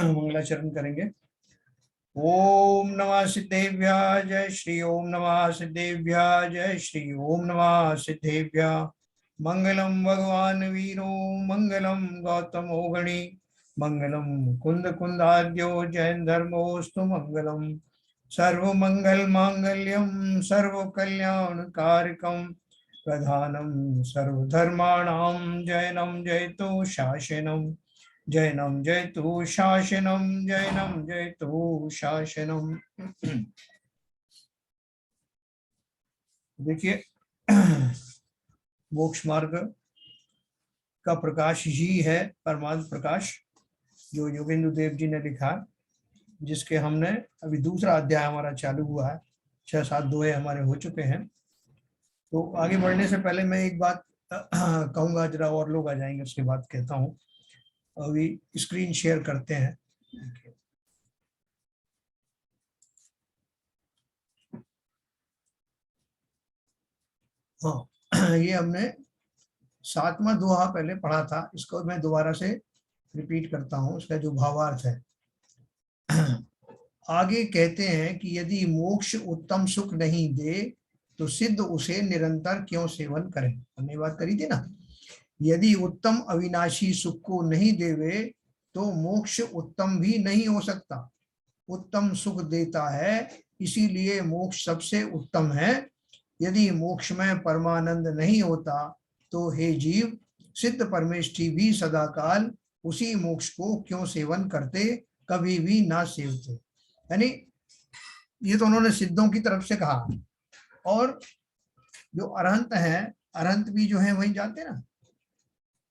मंगलाचरण करेंगे। ओम नमः सिद्धेभ्यः जय श्री ओम नमः सिद्धेभ्यः जय श्री ओम नमः सिद्धेभ्यः। मंगलम भगवान वीरो मंगलम गौतमो गणी मंगलम कुंद कुंदाद्यो जैन धर्मोस्तु मंगलम। सर्व मंगल मांगल्यम सर्व कल्याण कारकम प्रधानम सर्वधर्माणां जैनम जयतु शासनम जैनम जयतु शासनम जैनम जयतु शासनम। देखिए मोक्ष मार्ग का प्रकाश ही है परमात्म प्रकाश, जो योगेंद्र देव जी ने लिखा, जिसके हमने अभी दूसरा अध्याय हमारा चालू हुआ है, 6-7 दोहे हमारे हो चुके हैं। तो आगे बढ़ने से पहले मैं एक बात कहूंगा, जरा और लोग आ जाएंगे उसके बाद कहता हूँ। अभी स्क्रीन शेयर करते हैं। हाँ, ये हमने 7वां दोहा पहले पढ़ा था, इसको मैं दोबारा से रिपीट करता हूँ, इसका जो भावार्थ है। आगे कहते हैं कि यदि मोक्ष उत्तम सुख नहीं दे तो सिद्ध उसे निरंतर क्यों सेवन करें। हमने बात करी थी ना, यदि उत्तम अविनाशी सुख को नहीं देवे तो मोक्ष उत्तम भी नहीं हो सकता। उत्तम सुख देता है, इसीलिए मोक्ष सबसे उत्तम है। यदि मोक्ष में परमानंद नहीं होता तो हे जीव, सिद्ध परमेष्ठी भी सदाकाल उसी मोक्ष को क्यों सेवन करते, कभी भी ना सेवते। यानी ये तो उन्होंने सिद्धों की तरफ से कहा, और जो अरहंत हैं, अरहंत भी जो है वहीं जाते ना,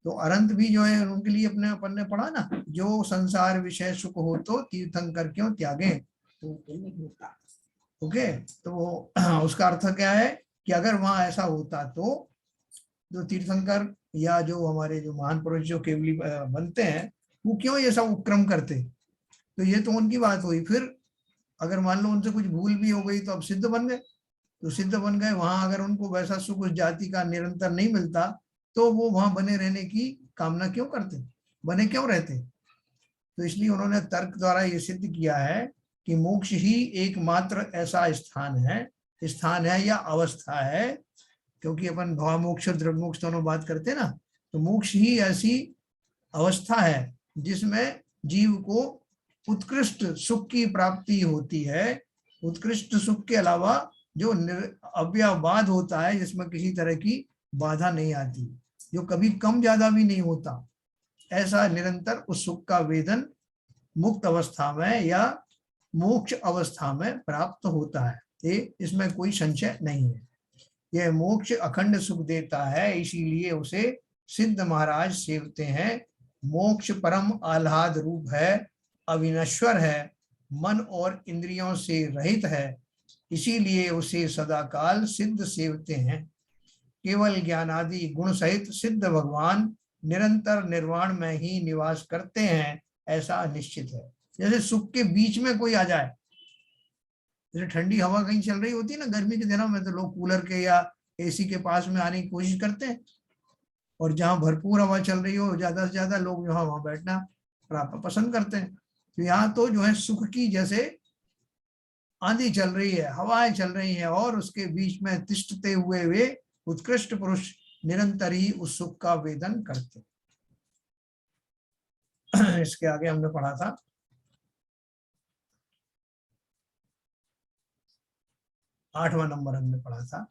तो अरहंत भी जो है उनके लिए अपने अपन ने पढ़ा ना, जो संसार विषय सुख हो तो तीर्थंकर क्यों त्यागे। ओके, तो उसका अर्थ क्या है कि अगर वहां ऐसा होता तो जो तीर्थंकर या जो हमारे जो महान पुरुष जो केवली बनते हैं, वो क्यों ये सब उपक्रम करते। तो ये तो उनकी बात हुई। फिर अगर मान लो उनसे कुछ भूल भी हो गई तो अब सिद्ध बन गए, तो सिद्ध बन गए, वहां अगर उनको वैसा सुख उस जाति का निरंतर नहीं मिलता तो वो वहां बने रहने की कामना क्यों करते, बने क्यों रहते। तो इसलिए उन्होंने तर्क द्वारा ये सिद्ध किया है कि मोक्ष ही एकमात्र ऐसा स्थान है या अवस्था है, क्योंकि अपन भवमोक्ष और द्रव्यमोक्ष दोनों बात करते हैं ना, तो मोक्ष ही ऐसी अवस्था है जिसमें जीव को उत्कृष्ट सुख की प्राप्ति होती है। उत्कृष्ट सुख के अलावा जो अव्यवबाध होता है, जिसमें किसी तरह की बाधा नहीं आती, जो कभी कम ज्यादा भी नहीं होता, ऐसा निरंतर उस सुख का वेदन मुक्त अवस्था में या मोक्ष अवस्था में प्राप्त होता है। ये इसमें कोई संशय नहीं है। यह मोक्ष अखंड सुख देता है, इसीलिए उसे सिद्ध महाराज सेवते हैं। मोक्ष परम आह्लाद रूप है, अविनश्वर है, मन और इंद्रियों से रहित है, इसीलिए उसे सदाकाल सिद्ध सेवते हैं। केवल ज्ञानादि गुण सहित सिद्ध भगवान निरंतर निर्वाण में ही निवास करते हैं, ऐसा निश्चित है। जैसे सुख के बीच में कोई आ जाए, जैसे ठंडी हवा कहीं चल रही होती है ना गर्मी के दिनों में, तो लोग कूलर के या एसी के पास में आने की कोशिश करते हैं, और जहां भरपूर हवा चल रही हो ज्यादा से ज्यादा लोग वहां बैठना पसंद करते हैं। तो यहाँ तो जो है सुख की जैसे आंधी चल रही है, हवाएं चल रही हैं, और उसके बीच में तिष्ठते हुए वे उत्कृष्ट पुरुष निरंतर ही उस सुख का वेदन करते। इसके आगे हमने पढ़ा था, आठवां नंबर हमने पढ़ा था,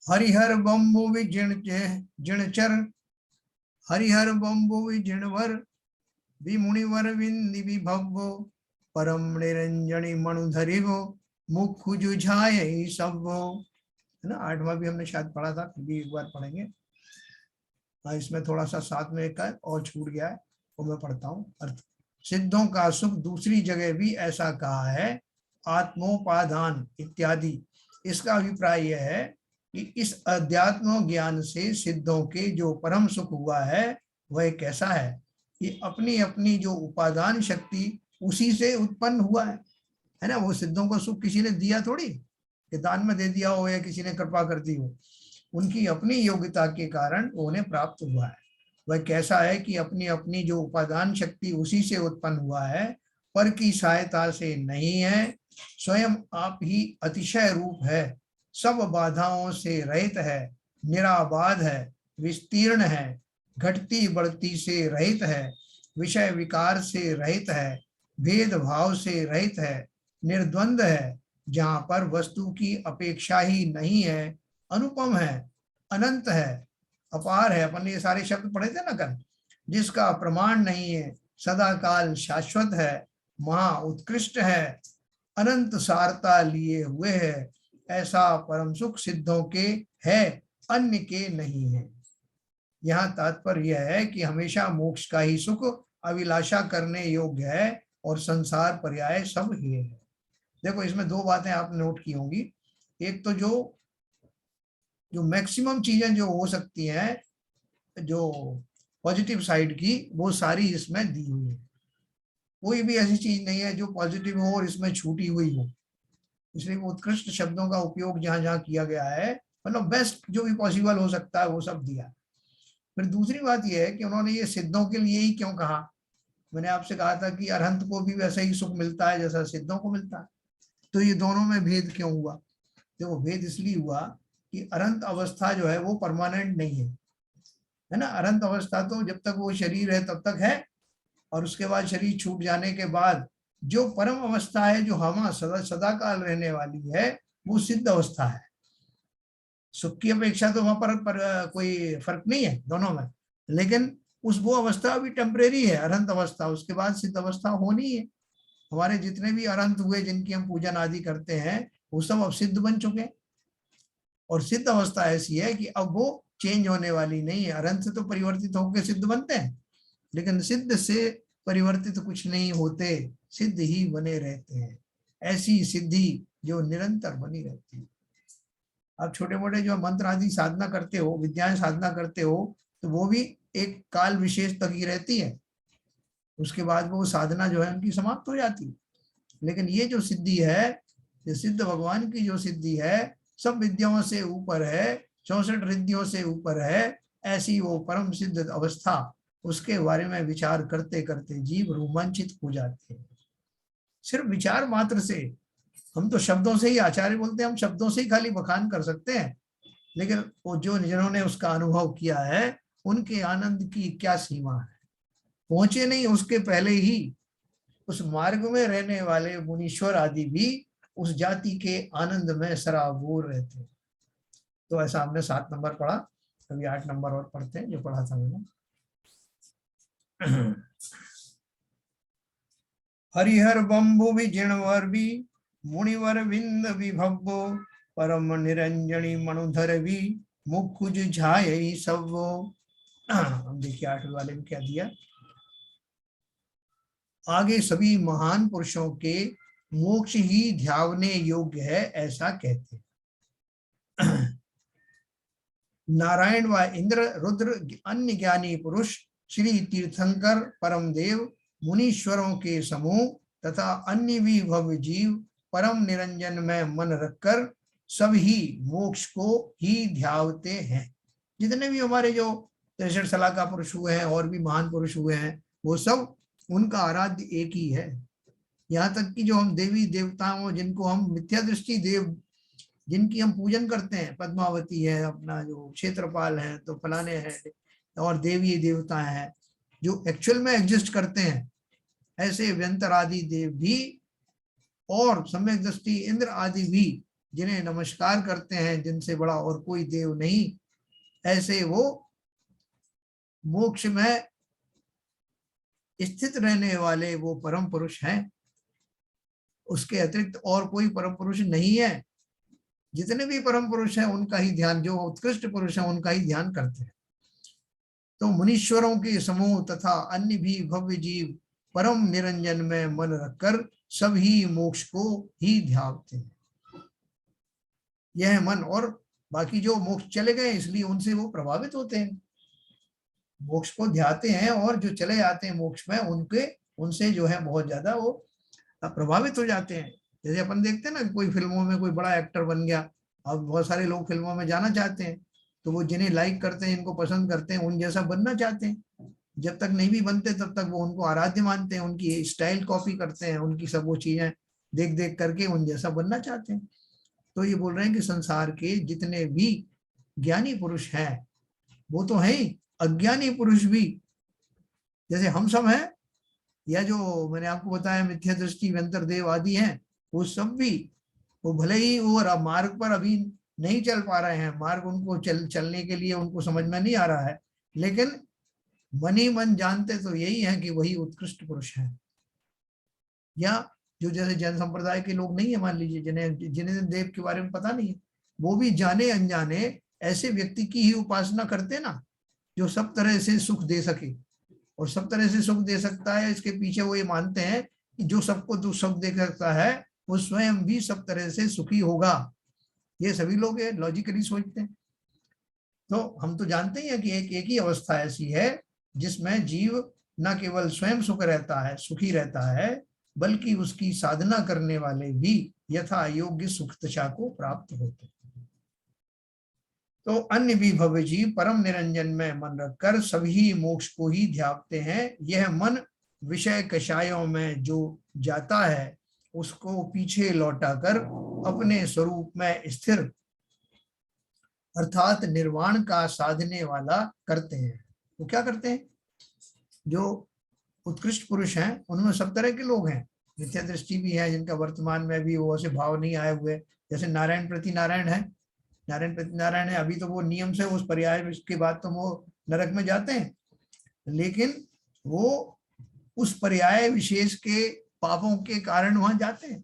हरिहर बम्बु जिणचर हरिहर बम्बु जिणवर विमुनिवर विंदि विभवो परम निरंजनी मणुधरिवो मुख जुझाए सबो। है ना, 8वां भी हमने शायद पढ़ा था, फिर भी एक बार पढ़ेंगे। इसमें थोड़ा सा साथ में एक और छूट गया है, वो मैं पढ़ता हूँ। अर्थ, सिद्धों का सुख दूसरी जगह भी ऐसा कहा है, आत्मोपादान इत्यादि। इसका अभिप्राय यह है कि इस अध्यात्म ज्ञान से सिद्धों के जो परम सुख हुआ है वह कैसा है, ये अपनी अपनी जो उपादान शक्ति उसी से उत्पन्न हुआ है ना। वो सिद्धों को सुख किसी ने दिया थोड़ी, कि दान में दे दिया हो या किसी ने कृपा कर दी हो, उनकी अपनी योग्यता के कारण वो उन्हें प्राप्त हुआ है। वह कैसा है कि अपनी अपनी जो उपादान शक्ति उसी से उत्पन्न हुआ है, पर की सहायता से नहीं है। स्वयं आप ही अतिशय रूप है, सब बाधाओं से रहित है, निराबाध है, विस्तीर्ण है, घटती बढ़ती से रहित है, विषय विकार से रहित है, भेदभाव से रहित है, निर्द्वंद है, जहां पर वस्तु की अपेक्षा ही नहीं है, अनुपम है, अनंत है, अपार है, अपन ये सारे शब्द पढ़े थे ना कल, जिसका प्रमाण नहीं है, सदा काल शाश्वत है, महा उत्कृष्ट है, अनंत सारता लिए हुए है, ऐसा परम सुख सिद्धों के है, अन्य के नहीं है। यहाँ तात्पर्य यह है कि हमेशा मोक्ष का ही सुख अभिलाषा करने योग्य है और संसार पर्याय सब ही है। देखो इसमें दो बातें आप नोट की होंगी। एक तो जो मैक्सिमम चीजें जो हो सकती हैं, जो पॉजिटिव साइड की, वो सारी इसमें दी हुई है। कोई भी ऐसी चीज नहीं है जो पॉजिटिव हो और इसमें छूटी हुई हो। इसलिए उत्कृष्ट शब्दों का उपयोग जहां जहां किया गया है, मतलब बेस्ट जो भी पॉसिबल हो सकता है वो सब दिया। फिर दूसरी बात यह है कि उन्होंने ये सिद्धों के लिए ही क्यों कहा। मैंने आपसे कहा था कि अरहंत को भी वैसा ही सुख मिलता है जैसा सिद्धों को मिलता है, तो ये दोनों में भेद क्यों हुआ। देखो भेद इसलिए हुआ कि अरहंत अवस्था जो है वो परमानेंट नहीं है ना। अरहंत अवस्था तो जब तक वो शरीर है तब तक है, और उसके बाद शरीर छूट जाने के बाद जो परम अवस्था है, जो हम सदा काल रहने वाली है, वो सिद्ध अवस्था है। सुख की अपेक्षा तो वहां पर कोई फर्क नहीं है दोनों में, लेकिन वो अवस्था भी टेम्परेरी है, अरहंत अवस्था। उसके बाद सिद्ध अवस्था होनी है। हमारे जितने भी अरहंत हुए जिनकी हम पूजन आदि करते हैं, वो सब अब सिद्ध बन चुके हैं। और सिद्ध अवस्था ऐसी है कि अब वो चेंज होने वाली नहीं है। अरहंत से तो परिवर्तित होकर सिद्ध बनते हैं, लेकिन सिद्ध से परिवर्तित कुछ नहीं होते, सिद्ध ही बने रहते हैं। ऐसी सिद्धि जो निरंतर बनी रहती है। आप छोटे मोटे जो मंत्र आदि साधना करते हो, विद्याएं साधना करते हो, तो वो भी एक काल विशेष तक ही रहती है। उसके बाद वो साधना जो है उनकी समाप्त हो जाती है। लेकिन ये जो सिद्धि है, ये सिद्ध भगवान की जो सिद्धि है, सब विद्याओं से ऊपर है, 64 रिद्धियों से ऊपर है। ऐसी वो परम सिद्ध अवस्था, उसके बारे में विचार करते करते जीव रोमांचित हो जाते हैं। सिर्फ विचार मात्र से, हम तो शब्दों से ही, आचार्य बोलते हैं हम शब्दों से ही खाली बखान कर सकते हैं, लेकिन वो जो जिन्होंने उसका अनुभव किया है, उनके आनंद की क्या सीमा है। पहुंचे नहीं उसके पहले ही उस मार्ग में रहने वाले मुनीश्वर आदि भी उस जाति के आनंद में सराबोर रहते हैं। तो ऐसा हमने 7 नंबर पढ़ा, अभी 8 नंबर और पढ़ते हैं जो पढ़ा था मैंने। हरिहर बंबु विजिणवर भी मुनिवर विंद विभवो, परम निरंजनी मनुधर भी मुखुज झाय सब। हम देखिए 8 वाले में क्या दिया। आगे सभी महान पुरुषों के मोक्ष ही ध्यावने योग्य है ऐसा कहते हैं। नारायण व इंद्र रुद्र अन्य ज्ञानी पुरुष, श्री तीर्थंकर परम देव मुनीश्वरों के समूह तथा अन्य भी भव्य जीव परम निरंजन में मन रखकर सब ही मोक्ष को ही ध्यावते हैं। जितने भी हमारे जो 63 सलाहकार पुरुष हुए हैं और भी महान पुरुष हुए हैं, वो सब उनका आराध्य एक ही है। यहाँ तक कि जो हम देवी देवताओं, जिनको हम मिथ्या दृष्टि देव, जिनकी हम पूजन करते हैं, पद्मावती है, अपना जो क्षेत्रपाल है, तो फलाने हैं, और देवी देवता हैं जो एक्चुअल में एग्जिस्ट करते हैं, ऐसे व्यंतर आदि देव भी और सम्यक दृष्टि इंद्र आदि भी, जिन्हें नमस्कार करते हैं, जिनसे बड़ा और कोई देव नहीं, ऐसे वो मोक्ष में स्थित रहने वाले वो परम पुरुष हैं। उसके अतिरिक्त और कोई परम पुरुष नहीं है। जितने भी परम पुरुष हैं उनका ही ध्यान, जो उत्कृष्ट पुरुष हैं उनका ही ध्यान करते हैं। तो मुनीश्वरों के समूह तथा अन्य भी भव्य जीव परम निरंजन में मन रखकर सभी मोक्ष को ही ध्यावते हैं। यह मन, और बाकी जो मोक्ष चले गए इसलिए उनसे वो प्रभावित होते हैं, मोक्ष को ध्याते हैं, और जो चले जाते हैं मोक्ष में उनसे जो है बहुत ज्यादा वो प्रभावित हो जाते हैं। जैसे अपन देखते हैं ना, कोई फिल्मों में कोई बड़ा एक्टर बन गया, अब बहुत सारे लोग फिल्मों में जाना चाहते हैं, तो वो जिन्हें लाइक करते हैं, इनको पसंद करते हैं, उन जैसा बनना चाहते हैं। जब तक नहीं भी बनते तब तक वो उनको आराध्य मानते हैं, उनकी स्टाइल कॉपी करते हैं, उनकी सब वो चीजें देख देख करके उन जैसा बनना चाहते हैं। तो ये बोल रहे हैं कि संसार के जितने भी ज्ञानी पुरुष हैं वो तो है ही, अज्ञानी पुरुष भी जैसे हम सब हैं, या जो मैंने आपको बताया मिथ्या दृष्टि व्यंतरदेव आदि हैं, वो सब भी, वो भले ही वो मार्ग पर अभी नहीं चल पा रहे हैं, मार्ग उनको चलने के लिए उनको समझ में नहीं आ रहा है, लेकिन मन ही मन जानते तो यही है कि वही उत्कृष्ट पुरुष है। या जो जैसे जैन संप्रदाय के लोग नहीं है, मान लीजिए जिन्हें जिन्हें देव के बारे में पता नहीं है, वो भी जाने अनजाने ऐसे व्यक्ति की ही उपासना करते ना, जो सब तरह से सुख दे सके। और सब तरह से सुख दे सकता है, इसके पीछे वो ये मानते हैं कि जो सबको जो सुख दे सकता है वो स्वयं भी सब तरह से सुखी होगा। ये सभी लोग लॉजिकली सोचते हैं। तो हम तो जानते ही हैं कि एक ही अवस्था ऐसी है जिसमें जीव न केवल स्वयं सुख रहता है, सुखी रहता है, बल्कि उसकी साधना करने वाले भी यथा योग्य सुख दशा को प्राप्त होते हैं। तो अन्य भी भव्य जीव परम निरंजन में मन रखकर सभी मोक्ष को ही ध्याते हैं। यह मन विषय कषायों में जो जाता है उसको पीछे लौटाकर अपने स्वरूप में स्थिर अर्थात निर्वाण का साधने वाला करते हैं। वो क्या करते हैं? जो उत्कृष्ट पुरुष हैं उनमें सब तरह के लोग हैं, मिथ्या दृष्टि भी है जिनका वर्तमान में भी वो ऐसे भाव नहीं आए हुए, जैसे नारायण प्रति नारायण है, नारायण प्रति नारायण है, अभी तो वो नियम से उस पर्याय के बाद तो वो नरक में जाते हैं, लेकिन वो उस पर्याय विशेष के पापों के कारण वहां जाते हैं,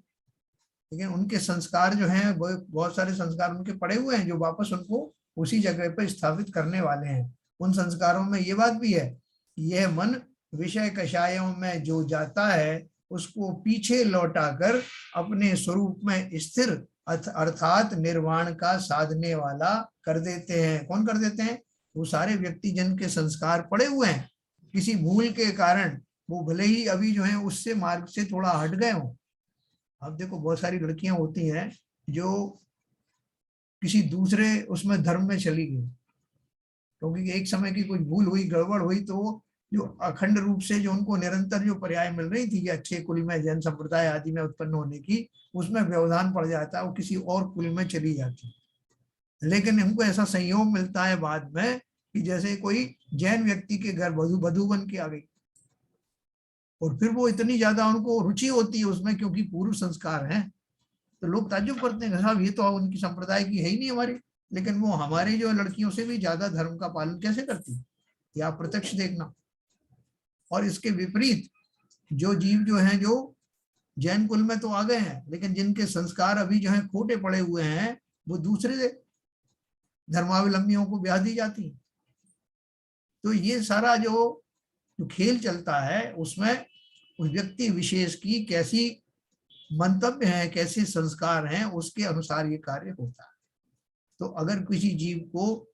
लेकिन उनके संस्कार जो हैं वो बहुत सारे संस्कार उनके पड़े हुए हैं जो वापस उनको उसी जगह पर स्थापित करने वाले हैं। उन संस्कारों में ये बात भी है कि यह मन विषय कषायों में जो जाता है उसको पीछे लौटाकर अपने स्वरूप में स्थिर अर्थात निर्वाण का साधने वाला कर देते हैं। कौन कर देते हैं? वो सारे व्यक्ति जिनके संस्कार पड़े हुए हैं किसी भूल के कारण, वो भले ही अभी जो है उससे मार्ग से थोड़ा हट गए हो। अब देखो बहुत सारी लड़कियां होती हैं जो किसी दूसरे उसमें धर्म में चली गई, क्योंकि एक समय की कुछ भूल हुई, गड़बड़ हुई, तो जो अखंड रूप से जो उनको निरंतर जो पर्याय मिल रही थी अच्छे कुल में जैन संप्रदाय आदि में उत्पन्न होने की, उसमें व्यवधान पड़ जाता है, वो किसी और कुल में चली जाती। लेकिन हमको ऐसा संयोग मिलता है बाद में कि जैसे कोई जैन व्यक्ति के घर वधू बन के आ गई, और फिर वो इतनी ज्यादा उनको रुचि होती है उसमें क्योंकि पूर्व संस्कार हैं, तो लोग ताज्जुब करते हैं साहब ये तो उनकी संप्रदाय की है ही नहीं हमारी, लेकिन वो हमारे जो लड़कियों से भी ज्यादा धर्म का पालन कैसे करती है, ये आप प्रत्यक्ष देखना। और इसके विपरीत जो जीव जो हैं जो जैन कुल में तो आ गए हैं, लेकिन जिनके संस्कार अभी जो है खोटे पड़े हुए हैं, वो दूसरे धर्मावलंबियों को ब्याह दी जाती है। तो ये सारा जो खेल चलता है उसमें उस व्यक्ति विशेष की कैसी मंतव्य है, कैसे संस्कार हैं, उसके अनुसार ये कार्य होता है। तो अगर किसी जीव को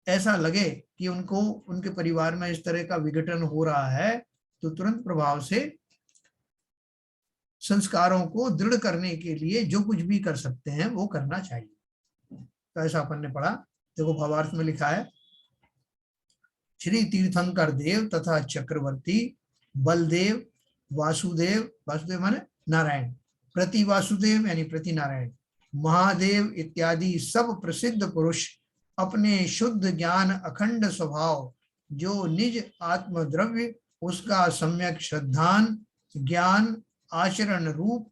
ऐसा लगे कि उनको उनके परिवार में इस तरह का विघटन हो रहा है, तो तुरंत प्रभाव से संस्कारों को दृढ़ करने के लिए जो कुछ भी कर सकते हैं वो करना चाहिए। तो ऐसा अपन ने पढ़ा। देखो भावार्थ में लिखा है, श्री तीर्थंकर देव तथा चक्रवर्ती बलदेव वासुदेव, वासुदेव माने नारायण, प्रति वासुदेव यानी प्रति नारायण, महादेव इत्यादि सब प्रसिद्ध पुरुष अपने शुद्ध ज्ञान अखंड स्वभाव जो निज आत्मद्रव्य उसका सम्यक श्रद्धान ज्ञान आचरण रूप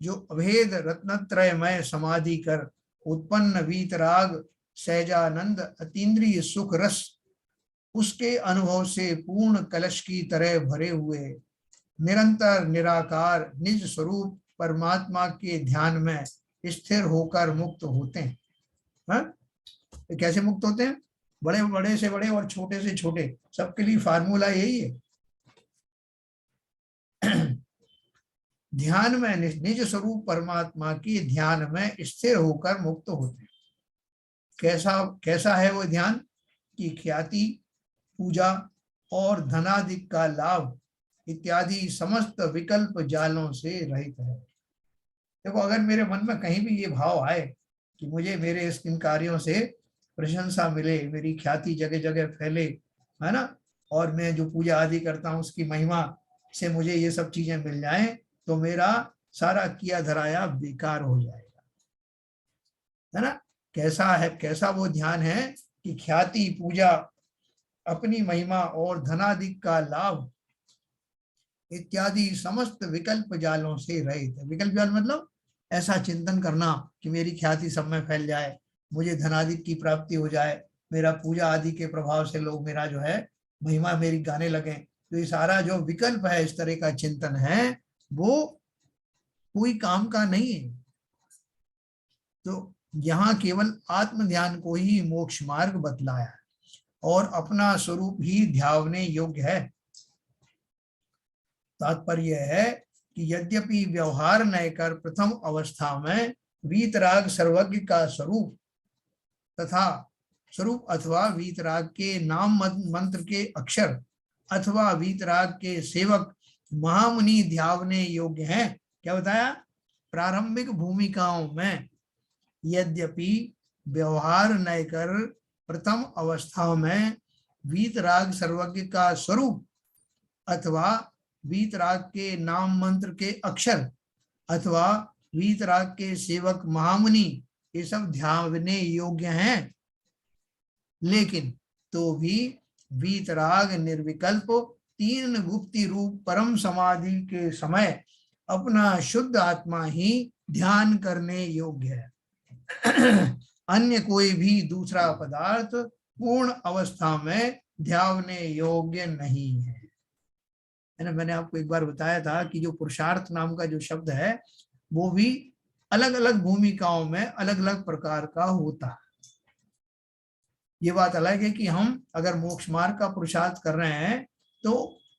जो अभेद रत्नत्रयमय समाधि कर उत्पन्न वीतराग सहजानंद अतीन्द्रिय सुख रस उसके अनुभव से पूर्ण कलश की तरह भरे हुए निरंतर निराकार निज स्वरूप परमात्मा के ध्यान में स्थिर होकर मुक्त होते हैं। हाँ? कैसे मुक्त होते हैं? बड़े बड़े से बड़े और छोटे से छोटे सबके लिए फार्मूला यही है। ध्यान में निज स्वरूप परमात्मा के ध्यान में स्थिर होकर मुक्त होते हैं। कैसा है वो ध्यान? कि ख्याति पूजा और धनादिक का लाभ इत्यादि समस्त विकल्प जालों से रहित है। देखो अगर मेरे मन में कहीं भी ये भाव आए कि मुझे मेरे इन कार्यों से प्रशंसा मिले, मेरी ख्याति जगह जगह फैले, है ना, और मैं जो पूजा आदि करता हूँ उसकी महिमा से मुझे ये सब चीजें मिल जाएं, तो मेरा सारा किया धराया बेकार हो जाएगा, है ना। कैसा है, कैसा वो ध्यान है कि ख्याति, पूजा, अपनी महिमा और धनाधिक का लाभ इत्यादि समस्त विकल्प जालों से रहित है। विकल्प जाल मतलब ऐसा चिंतन करना कि मेरी ख्याति सब में फैल जाए, मुझे धनाधिक की प्राप्ति हो जाए, मेरा पूजा आदि के प्रभाव से लोग मेरा जो है महिमा मेरी गाने लगे, तो ये सारा जो विकल्प है, इस तरह का चिंतन है, वो कोई काम का नहीं है। तो यहाँ केवल आत्म ध्यान को ही मोक्ष मार्ग बतलाया है और अपना स्वरूप ही ध्यावने योग्य है। तात्पर्य है कि यद्यपि व्यवहार न कर प्रथम अवस्था में वीतराग सर्वज्ञ का स्वरूप तथा स्वरूप अथवा वीतराग के नाम मंत्र के अक्षर अथवा वीतराग के सेवक महामुनि ध्यावने योग्य हैं। क्या बताया? प्रारंभिक भूमिकाओं में यद्यपि व्यवहार न कर प्रथम अवस्था में वीतराग सर्वज्ञ का स्वरूप अथवा वीतराग के नाम मंत्र के अक्षर अथवा वीतराग के सेवक महामुनि ये सब ध्यावने योग्य हैं, लेकिन तो भी वीतराग निर्विकल्प तीन गुप्ति रूप परम समाधि के समय अपना शुद्ध आत्मा ही ध्यान करने योग्य है। अन्य कोई भी दूसरा पदार्थ पूर्ण अवस्था में ध्यावने योग्य नहीं है। ना, मैंने आपको एक बार बताया था कि जो पुरुषार्थ नाम का जो शब्द है वो भी अलग अलग भूमिकाओं में अलग अलग प्रकार का होता है। ये बात अलग है कि हम अगर मोक्ष मार्ग का पुरुषार्थ कर रहे हैं तो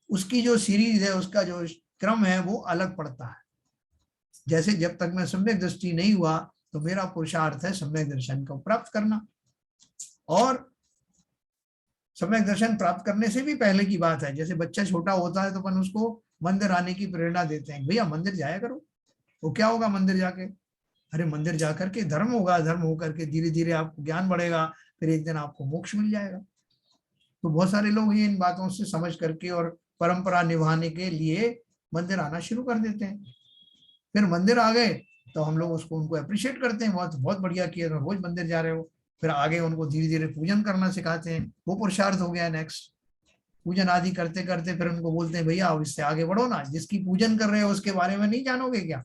उसकी जो सीरीज है, उसका जो क्रम है वो अलग पड़ता है। जैसे जब तक मैं सम्यक दृष्टि नहीं हुआ तो मेरा पुरुषार्थ है सम्यक दर्शन को प्राप्त करना, और सम्यक दर्शन प्राप्त करने से भी पहले की बात है, जैसे बच्चा छोटा होता है तो अपन उसको मंदिर आने की प्रेरणा देते हैं, भैया मंदिर जाया करो। वो क्या होगा मंदिर जाके? अरे मंदिर जाकर के धर्म होगा, धर्म होकर के धीरे धीरे आपको ज्ञान बढ़ेगा, फिर एक दिन आपको मोक्ष मिल जाएगा। तो बहुत सारे लोग ये इन बातों से समझ करके और परंपरा निभाने के लिए मंदिर आना शुरू कर देते हैं। फिर मंदिर आ गए तो हम लोग उसको उनको अप्रिशिएट करते हैं, बहुत बहुत बढ़िया किया, रोज मंदिर जा रहे हो। फिर आगे उनको धीरे धीरे पूजन करना सिखाते हैं, वो पुरुषार्थ हो गया नेक्स्ट। पूजन आदि करते करते फिर उनको बोलते हैं भैया अब इससे आगे बढ़ो ना, जिसकी पूजन कर रहे हो उसके बारे में नहीं जानोगे क्या?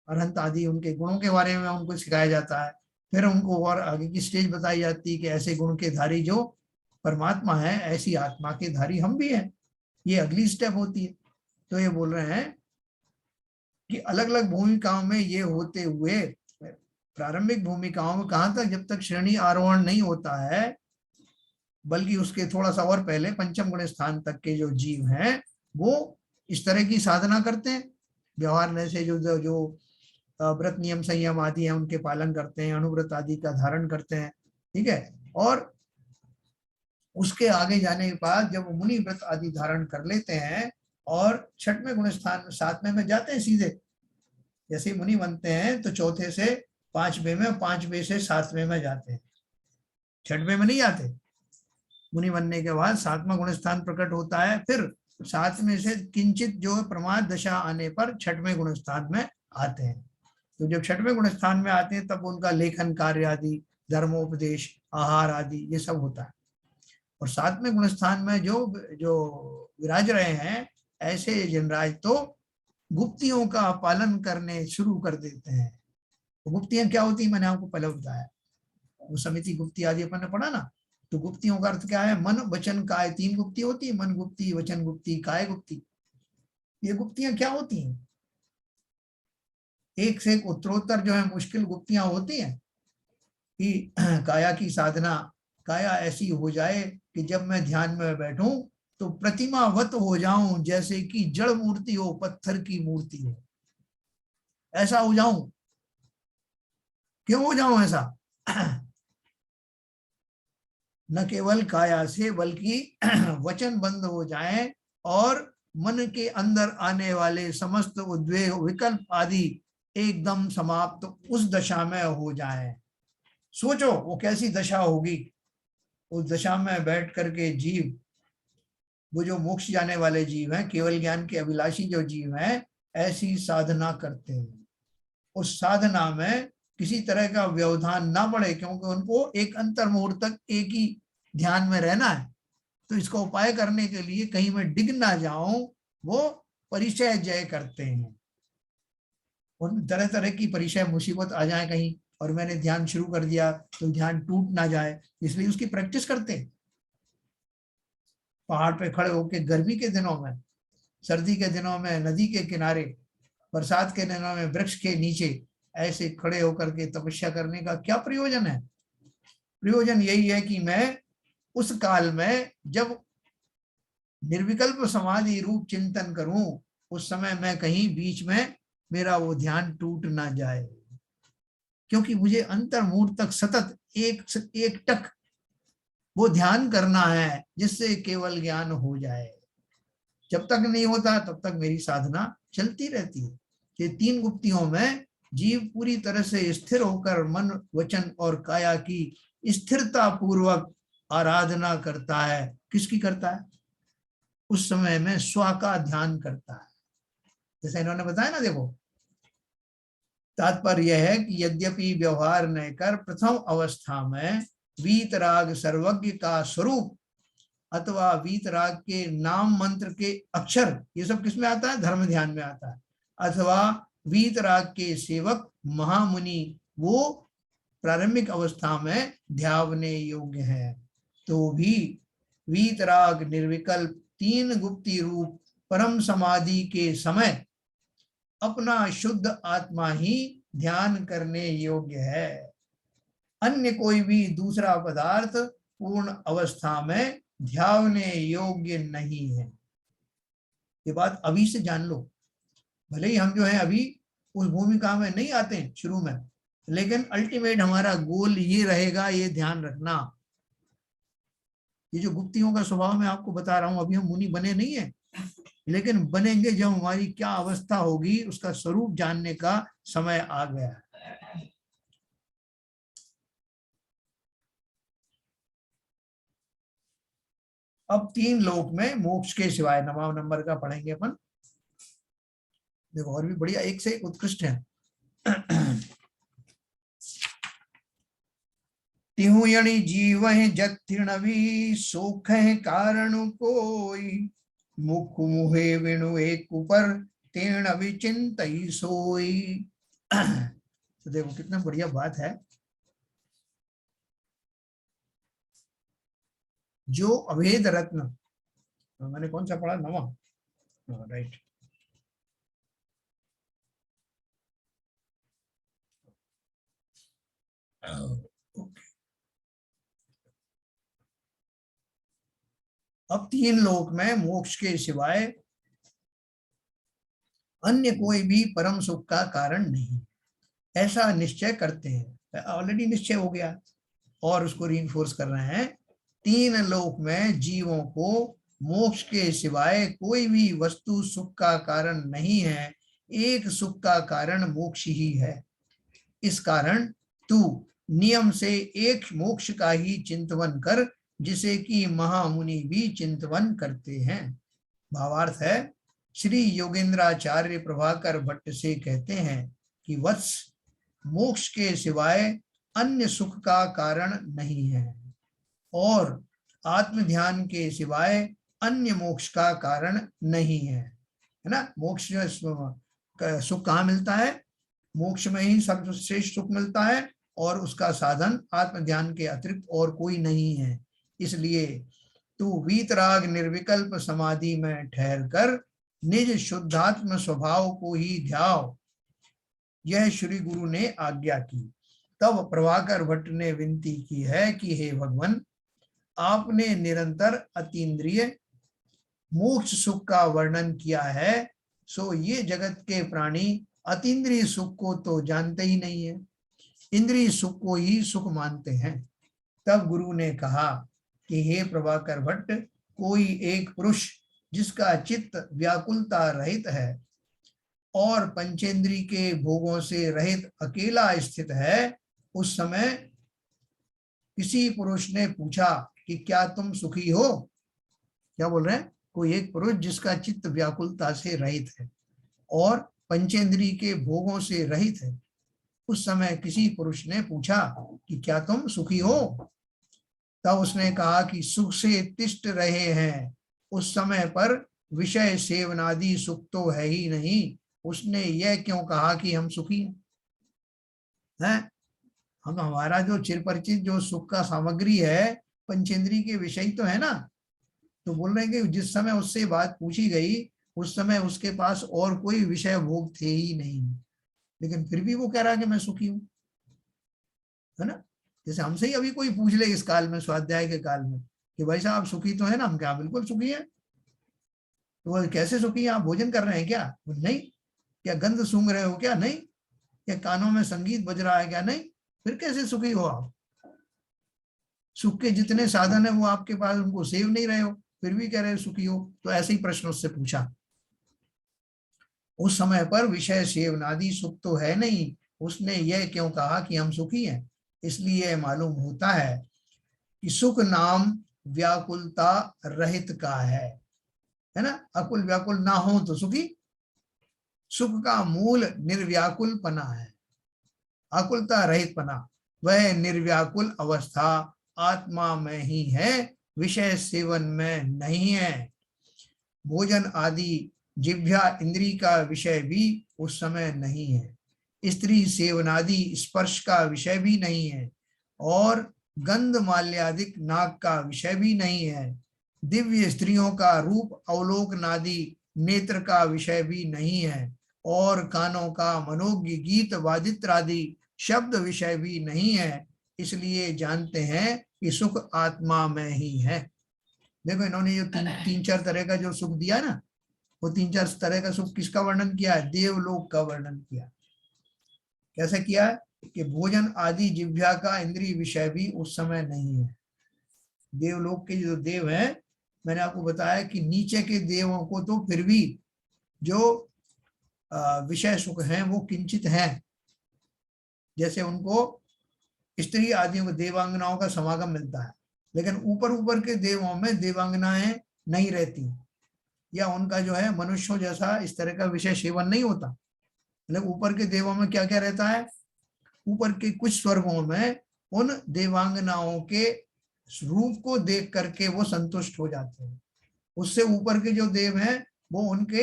अरहंत आदि उनके गुणों के बारे में उनको सिखाया जाता है। फिर उनको और आगे की स्टेज बताई जाती है कि ऐसे गुण के धारी जो परमात्मा है, ऐसी आत्मा के धारी हम भी हैं। ये अगली स्टेप होती है। तो ये बोल रहे हैं कि अलग अलग भूमिकाओं में ये होते हुए प्रारंभिक भूमिकाओं में कहां तक, जब तक श्रेणी आरोहण नहीं होता है, बल्कि उसके थोड़ा सा और पहले पंचम गुण स्थान तक के जो जीव हैं वो इस तरह की साधना करते हैं। व्यवहार में से जो व्रत नियम संयम आदि है उनके पालन करते हैं, अनुव्रत आदि का धारण करते हैं, ठीक है। और उसके आगे जाने के बाद जब मुनि व्रत आदि धारण कर लेते हैं और छठवें गुण स्थान सातवें में जाते हैं सीधे, जैसे मुनि बनते हैं तो चौथे से पांचवें में, पांचवें से सातवें में जाते हैं, छठवें में नहीं आते। मुनि बनने के बाद सातवां गुण स्थान प्रकट होता है, फिर सातवें से किंचित जो प्रमाद दशा आने पर छठवें गुण स्थान में आते हैं। तो जब छठवें गुण स्थान में आते हैं तब उनका लेखन कार्य आदि, धर्मोपदेश, आहार आदि ये सब होता है। और सातवें गुण स्थान में जो जो विराज रहे हैं ऐसे जनराज तो गुप्तियों का पालन करने शुरू कर देते हैं। तो गुप्तियां क्या होती है मैंने आपको पहले बताया, वो समिति गुप्ति आदि अपन ने पढ़ा ना। तो गुप्तियों का अर्थ क्या है? मन वचन काय, तीन गुप्ति होती है, मन गुप्ति, वचन गुप्ति, काय गुप्ति। ये गुप्तियां क्या होती हैं? एक से एक उत्तरोत्तर जो है मुश्किल गुप्तियां होती हैं कि काया की साधना, काया ऐसी हो जाए कि जब मैं ध्यान में बैठूं तो प्रतिमावत हो जाऊं, जैसे कि जड़ मूर्ति हो, पत्थर की मूर्ति हो, ऐसा हो जाऊं। क्यों हो जाऊं ऐसा? न केवल काया से बल्कि वचन बंद हो जाए और मन के अंदर आने वाले समस्त उद्वेग, विकल्प आदि एकदम समाप्त उस दशा में हो जाए। सोचो वो कैसी दशा होगी। उस दशा में बैठ करके जीव, वो जो मोक्ष जाने वाले जीव हैं, केवल ज्ञान के अभिलाषी जो जीव हैं, ऐसी साधना करते हैं। उस साधना में किसी तरह का व्यवधान ना पड़े, क्योंकि उनको एक अंतर मुहूर्त तक एक ही ध्यान में रहना है। तो इसका उपाय करने के लिए कहीं मैं डिग ना जाऊं, वो परिचय जय करते हैं। उन तरह तरह की परिचय मुसीबत आ जाए कहीं, और मैंने ध्यान शुरू कर दिया तो ध्यान टूट ना जाए, इसलिए उसकी प्रैक्टिस करते हैं। पहाड़ पे खड़े होकर गर्मी के दिनों में, सर्दी के दिनों में नदी के किनारे, बरसात के दिनों में वृक्ष के नीचे ऐसे खड़े होकर के तपस्या करने का क्या प्रयोजन है? प्रयोजन यही है कि मैं उस काल में जब निर्विकल्प समाधि रूप चिंतन करूं, उस समय मैं कहीं बीच में मेरा वो ध्यान टूट ना जाए, क्योंकि मुझे अंतर्मुहूर्त तक सतत एक टक वो ध्यान करना है जिससे केवल ज्ञान हो जाए। जब तक नहीं होता तब तक मेरी साधना चलती रहती है। ये 3 गुप्तियों में जीव पूरी तरह से स्थिर होकर मन, वचन और काया की स्थिरता पूर्वक आराधना करता है। किसकी करता है? उस समय में स्व का ध्यान करता है। जैसे इन्होंने बताया ना, देखो तात्पर्य यह है कि यद्यपि व्यवहार न कर प्रथम अवस्था में वीतराग सर्वज्ञ का स्वरूप अथवा वीतराग के नाम मंत्र के अक्षर, ये सब किस में आता है? धर्म ध्यान में आता है। अथवा वीतराग के सेवक महामुनि वो प्रारंभिक अवस्था में ध्यावने योग्य है, तो भी वीतराग निर्विकल्प 3 गुप्ती रूप परम समाधि के समय अपना शुद्ध आत्मा ही ध्यान करने योग्य है। अन्य कोई भी दूसरा पदार्थ पूर्ण अवस्था में ध्यावने योग्य नहीं है। ये बात अभी से जान लो। भले ही हम जो है अभी उस भूमिका में नहीं आते हैं शुरू में, लेकिन अल्टीमेट हमारा गोल ये रहेगा, ये ध्यान रखना। ये जो गुप्तियों का स्वभाव मैं आपको बता रहा हूं, अभी हम मुनि बने नहीं है, लेकिन बनेंगे जब हमारी क्या अवस्था होगी, उसका स्वरूप जानने का समय आ गया है। अब 3 लोक में मोक्ष के सिवाय 9वां नंबर का पढ़ेंगे अपन। देखो और भी बढ़िया, एक से एक उत्कृष्ट है। तिहुयणि जीव जत्थिणवी सुख कारण कोई, मुख मुहे विणु एक ऊपर तीर्ण विचिंत सोई। तो देखो कितना बढ़िया बात है। जो अभेद रत्न, मैंने कौन सा पढ़ा? 9वां, राइट। अब 3 लोक में मोक्ष के सिवाय अन्य कोई भी परम सुख का कारण नहीं, ऐसा निश्चय करते हैं। ऑलरेडी निश्चय हो गया और उसको रीइंफोर्स कर रहे हैं। 3 लोक में जीवों को मोक्ष के सिवाय कोई भी वस्तु सुख का कारण नहीं है, एक सुख का कारण मोक्ष ही है। इस कारण तू नियम से एक मोक्ष का ही चिंतवन कर, जिसे कि महामुनि भी चिंतवन करते हैं। भावार्थ है, श्री योगेंद्राचार्य प्रभाकर भट्ट से कहते हैं कि वत्स, मोक्ष के सिवाय अन्य सुख का कारण नहीं है, और आत्म ध्यान के सिवाय अन्य मोक्ष का कारण नहीं है। है ना? मोक्ष सुख कहाँ मिलता है? मोक्ष में ही सर्वश्रेष्ठ सुख मिलता है, और उसका साधन आत्म ध्यान के अतिरिक्त और कोई नहीं है। इसलिए तू वीतराग निर्विकल्प समाधि में ठहर कर निज शुद्धात्म स्वभाव को ही ध्याओ, यह श्री गुरु ने आज्ञा की। तब प्रभाकर भट्ट ने विनती की है कि हे भगवान, आपने निरंतर अतीन्द्रिय मोक्ष सुख का वर्णन किया है, सो ये जगत के प्राणी अतीन्द्रिय सुख को तो जानते ही नहीं है, इंद्रिय सुख को ही सुख मानते हैं। तब गुरु ने कहा कि हे प्रभाकर भट्ट, कोई एक पुरुष जिसका चित्त व्याकुलता रहित है, और पंचेंद्री के भोगों से रहित अकेला स्थित है, उस समय किसी पुरुष ने पूछा कि क्या तुम सुखी हो? क्या बोल रहे हैं? कोई एक पुरुष जिसका चित्त व्याकुलता से रहित है और पंचेंद्री के भोगों से रहित है, उस समय किसी पुरुष ने पूछा कि क्या तुम सुखी हो? तब उसने कहा कि सुख से तिष्ठ रहे हैं, उस समय पर विषय सेवनादि सुख तो है ही नहीं। उसने यह क्यों कहा कि हम सुखी हैं? हम हमारा जो चिरपरिचित जो सुख का सामग्री है पंचेंद्री के विषय तो है ना। तो बोल रहे हैं कि जिस समय उससे बात पूछी गई उस समय उसके पास और कोई विषय भोग थे ही नहीं, लेकिन फिर भी वो कह रहा है कि मैं सुखी हूं, है ना। जैसे हमसे ही अभी कोई पूछ ले इस काल में, स्वाध्याय के काल में, कि भाई साहब सुखी तो है ना? हम क्या बिल्कुल सुखी है। तो वो कैसे सुखी है? आप भोजन कर रहे हैं क्या? नहीं। क्या गंध सूंघ रहे हो क्या? नहीं। क्या कानों में संगीत बज रहा है क्या? नहीं। फिर कैसे सुखी हो आप? सुख के जितने साधन है वो आपके पास, उनको सेव नहीं रहे हो, फिर भी कह रहे हो सुखी हो। तो ऐसे ही प्रश्न उससे पूछा। उस समय पर विषय सेवनादि सुख तो है नहीं, उसने यह क्यों कहा कि हम सुखी हैं? इसलिए मालूम होता है कि सुख नाम व्याकुलता रहित का है ना। अकुल व्याकुल ना हो तो सुखी। सुख का मूल निर्व्याकुल पना है, आकुलता रहित पना। वह निर्व्याकुल अवस्था आत्मा में ही है, विषय सेवन में नहीं है। भोजन आदि जिह्वा इंद्री का विषय भी उस समय नहीं है। स्त्री सेवनादि स्पर्श का विषय भी नहीं है, और गंध माल्यादिक नाक का विषय भी नहीं है। दिव्य स्त्रियों का रूप अवलोकनादि नेत्र का विषय भी नहीं है, और कानों का मनोज्ञ गीत वादित्रादि शब्द विषय भी नहीं है। इसलिए जानते हैं कि सुख आत्मा में ही है। देखो इन्होंने जो तीन चार तरह का जो सुख दिया ना, वो तीन चार तरह का सुख किसका वर्णन किया है? देवलोक का वर्णन किया। कैसे किया है? कि भोजन आदि जिह्वा का इंद्रिय विषय भी उस समय नहीं है। देवलोक के जो देव हैं, मैंने आपको बताया कि नीचे के देवों को तो फिर भी जो विषय सुख हैं वो किंचित हैं। जैसे उनको स्त्री आदियों को देवांगनाओं का समागम मिलता है, लेकिन ऊपर ऊपर के देवों में देवांगनाएं नहीं रहती, या उनका जो है मनुष्यों जैसा इस तरह का विषय सेवन नहीं होता। मतलब ऊपर के देवों में क्या क्या रहता है? ऊपर के कुछ स्वर्गों में उन देवांगनाओं के रूप को देख करके वो संतुष्ट हो जाते हैं। उससे ऊपर के जो देव हैं वो उनके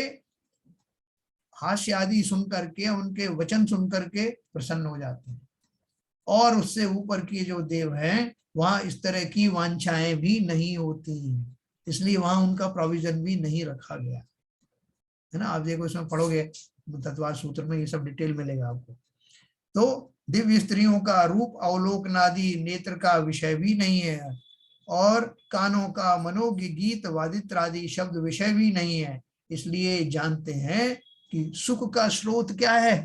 हास्य आदि सुन करके, उनके वचन सुन करके प्रसन्न हो जाते हैं। और उससे ऊपर के जो देव हैं वहां इस तरह की वांछाएं भी नहीं होती, इसलिए वहां उनका प्रोविजन भी नहीं रखा गया, है ना। आप देखो इसमें पढ़ोगे तत्वार सूत्र में ये सब डिटेल मिलेगा आपको। तो दिव्य स्त्रियों का रूप अवलोकनादि नेत्र का विषय भी नहीं है, और कानों का मनोज्ञ गीत वादित्रादि शब्द विषय भी नहीं है। इसलिए जानते हैं कि सुख का स्रोत क्या है।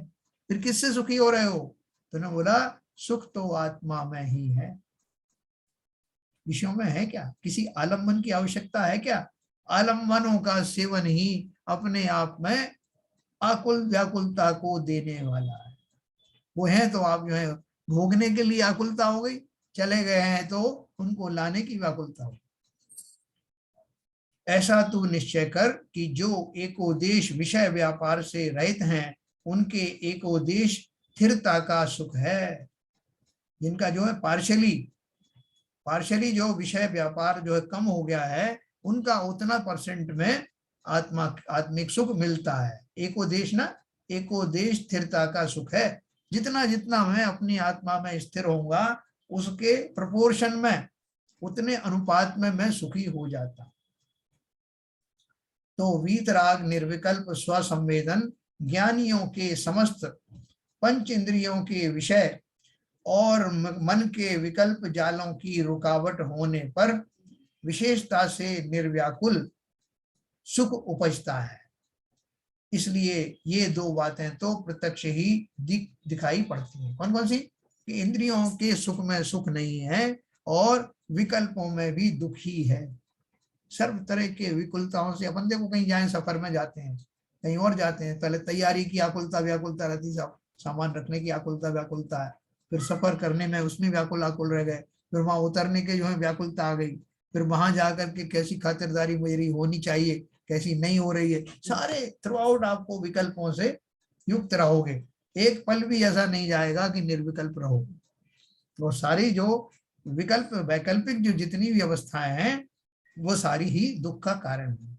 फिर किससे सुखी हो रहे हो? तो ने बोला सुख तो आत्मा में ही है, विषयों में है क्या? किसी आलम्बन की आवश्यकता है क्या? आलम्बनों का सेवन ही अपने आप में आकुल व्याकुलता को देने वाला है। वो है तो आप जो है भोगने के लिए आकुलता हो गई, चले गए हैं तो उनको लाने की व्याकुलता हो। ऐसा तू निश्चय कर कि जो एकोदेश विषय व्यापार से रहित हैं, उनके एकोदेश स्थिरता का सुख है। जिनका जो है पार्शली जो विषय व्यापार जो है कम हो गया है, उनका उतना परसेंट में आत्मिक सुख मिलता है। एकोदेश ना, एकोदेश स्थिरता का सुख है। जितना जितना मैं अपनी आत्मा में स्थिर होऊंगा उसके प्रोपोर्शन में, उतने अनुपात में मैं सुखी हो जाता। तो वीतराग निर्विकल्प स्वसंवेदन ज्ञानियों के समस्त पंच इंद्रियों के विषय और मन के विकल्प जालों की रुकावट होने पर विशेषता से निर्व्याकुल सुख उपजता है। इसलिए ये दो बातें तो प्रत्यक्ष ही दिखाई पड़ती हैं। कौन कौन सी? कि इंद्रियों के सुख में सुख नहीं है और विकल्पों में भी दुख ही है। सर्व तरह के विकुलताओं से अपन देखो कहीं जाए, सफर में जाते हैं कहीं और जाते हैं, पहले तैयारी की आकुलता व्याकुलता रहती, सामान रखने की आकुलता व्याकुलता है, फिर सफर करने में उसमें व्याकुल आकुल रह गए, फिर वहां उतरने के जो है व्याकुलता आ गई, फिर वहां जाकर के कैसी खातिरदारी मेरी होनी चाहिए, कैसी नहीं हो रही है, सारे थ्रू आउट आपको विकल्पों से युक्त रहोगे। एक पल भी ऐसा नहीं जाएगा कि निर्विकल्प रहो। वो सारी जो विकल्प वैकल्पिक जो जितनी भी अवस्थाएं हैं वो सारी ही दुख का कारण है।